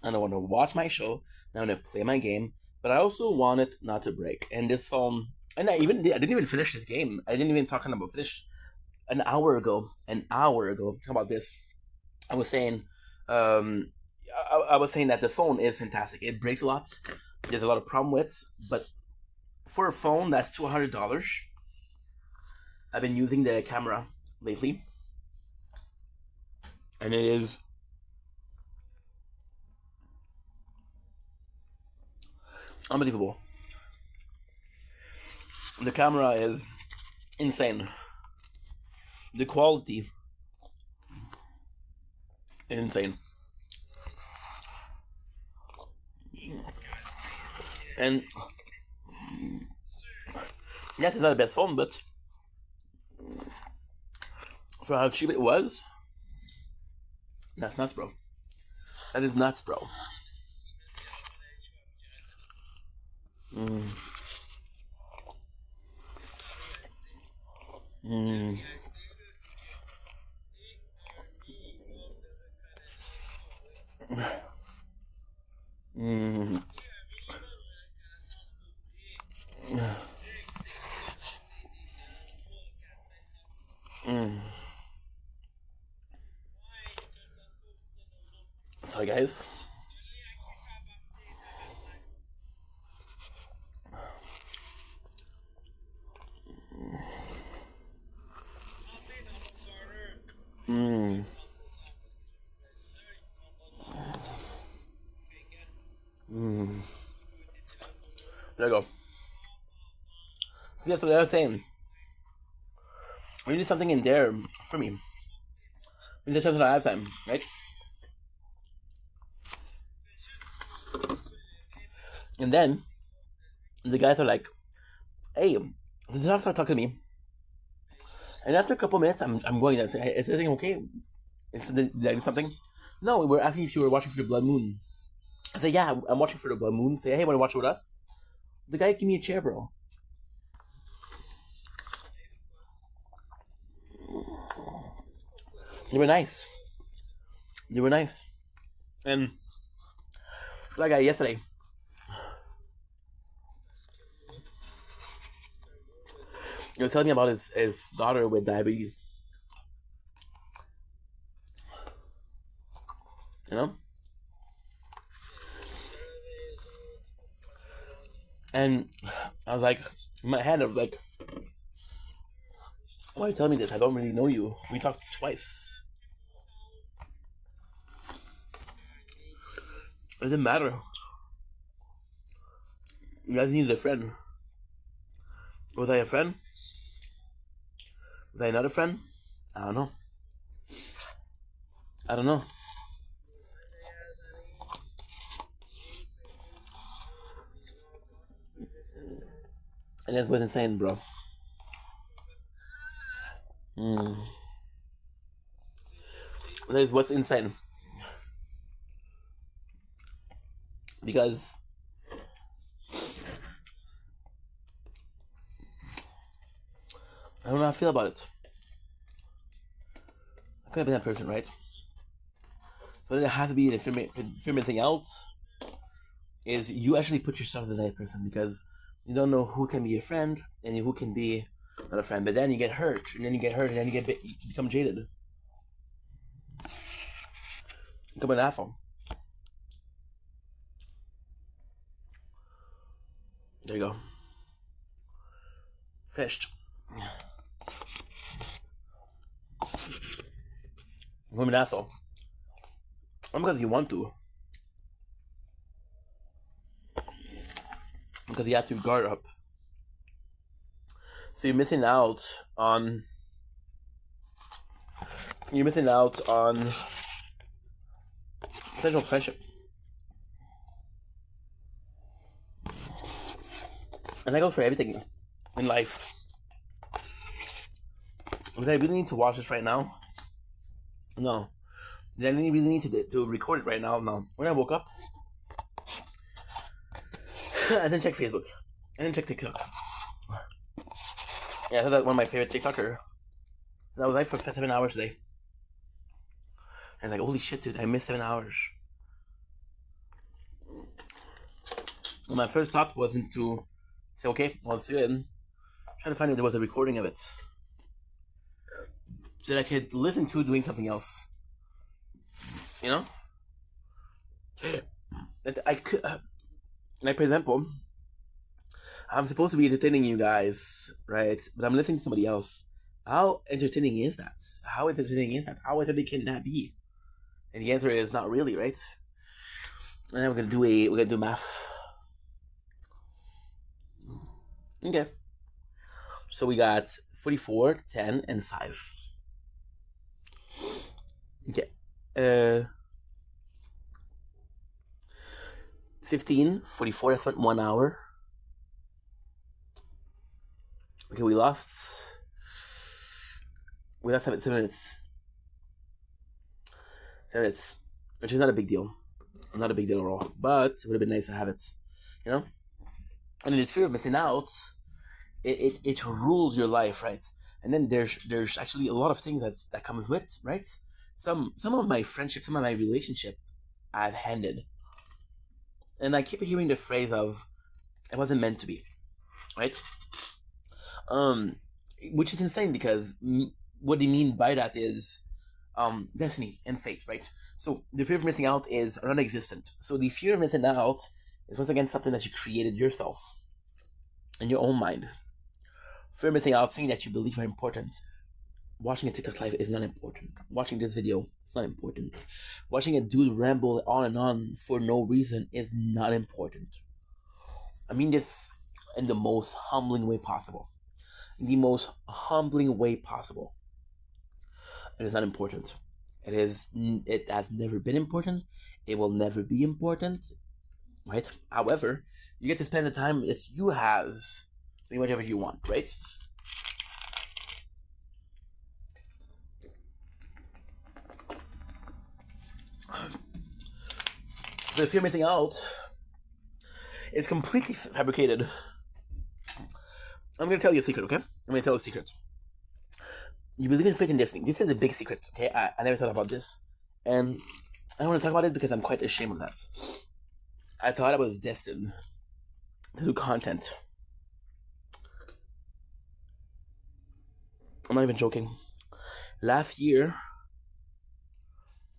and I want to watch my show, and I want to play my game, but I also want it not to break. And this phone, and I didn't even finish this game. I didn't even talking about finish an hour ago. An hour ago. How about this? I was saying, um, I was saying that the phone is fantastic. It breaks a lot. There's a lot of problem with, but for a phone that's $200, I've been using the camera lately, and it is unbelievable. The camera is insane. The quality is insane. And yes, it's not the best phone, but for how cheap it was, that's nuts, bro. That is nuts, bro. Mm. Mm. Mm. Mm. Sorry, guys. Mm. Mm. There you go. So that's what I was saying. We need something in there for me. We need something I have time, right? And then the guys are like, "Hey, the doctor talk to me." And after a couple minutes, I'm going to say, hey, "Is everything okay? Did I do something?" No, we're asking if you were watching for the blood moon. I say, "Yeah, I'm watching for the blood moon." Say, "Hey, want to watch it with us?" The guy give me a chair, bro. They were nice. They were nice. And that guy yesterday, he was telling me about his daughter with diabetes. You know? And I was like, in my head, I was like, why are you telling me this? I don't really know you. We talked twice. It doesn't matter. You guys needed a friend. Was I a friend? Was I not a friend? I don't know. I don't know. And that was insane, bro. Mm. That is what's insane. Because I don't know how I feel about it. I could have been that person, right? So then it has to be the film thing else is you actually put yourself in that person because you don't know who can be your friend and who can be not a friend. But then you get hurt, and then you get hurt, and then you become jaded. You become an asshole. There you go. Fished. I'm an asshole. Not because you want to. Because you have to guard up. So you're missing out on. You're missing out on potential friendship. And that goes for everything in life. Do I really need to watch this right now? No. Did I really need to record it right now? No. When I woke up, I didn't check Facebook. I didn't check TikTok. Yeah, I thought that one of my favorite TikToker. That was like for 7 hours today. And like, holy shit, dude, I missed 7 hours. And my first thought wasn't to say, okay, well, it's good. Trying to find if there was a recording of it that I could listen to doing something else. You know? That I could, like, for example, I'm supposed to be entertaining you guys, right? But I'm listening to somebody else. How entertaining is that? How entertaining is that? How entertaining can that be? And the answer is not really, right? And then we're gonna do math. Okay. So we got 44, 10, and 5. Okay. 15, 44, that's 1 hour. Okay, we lost 7 minutes. 7 minutes, which is not a big deal. Not a big deal at all. But it would have been nice to have it, you know? And in this fear of missing out, it rules your life, right? And then there's actually a lot of things that comes with, right? Some of my friendship, some of my relationship, I've ended, and I keep hearing the phrase of "it wasn't meant to be," right? Um, which is insane because what they mean by that is destiny and fate, right? So the fear of missing out is non-existent. So the fear of missing out is once again something that you created yourself in your own mind. Fear of missing out, things that you believe are important. Watching a TikTok live is not important. Watching this video is not important. Watching a dude ramble on and on for no reason is not important. I mean this in the most humbling way possible. In the most humbling way possible. It is not important. It has never been important. It will never be important. Right? However, you get to spend the time that you have doing whatever you want, right? So if you're missing out, it's completely fabricated. I'm gonna tell you a secret, okay? I'm gonna tell you a secret. You believe in fate and destiny. This is a big secret, okay? I never thought about this. And I don't want to talk about it because I'm quite ashamed of that. I thought I was destined to do content. I'm not even joking. Last year,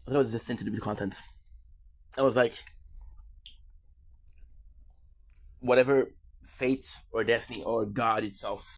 I thought I was destined to do content. I was like, whatever fate or destiny or God itself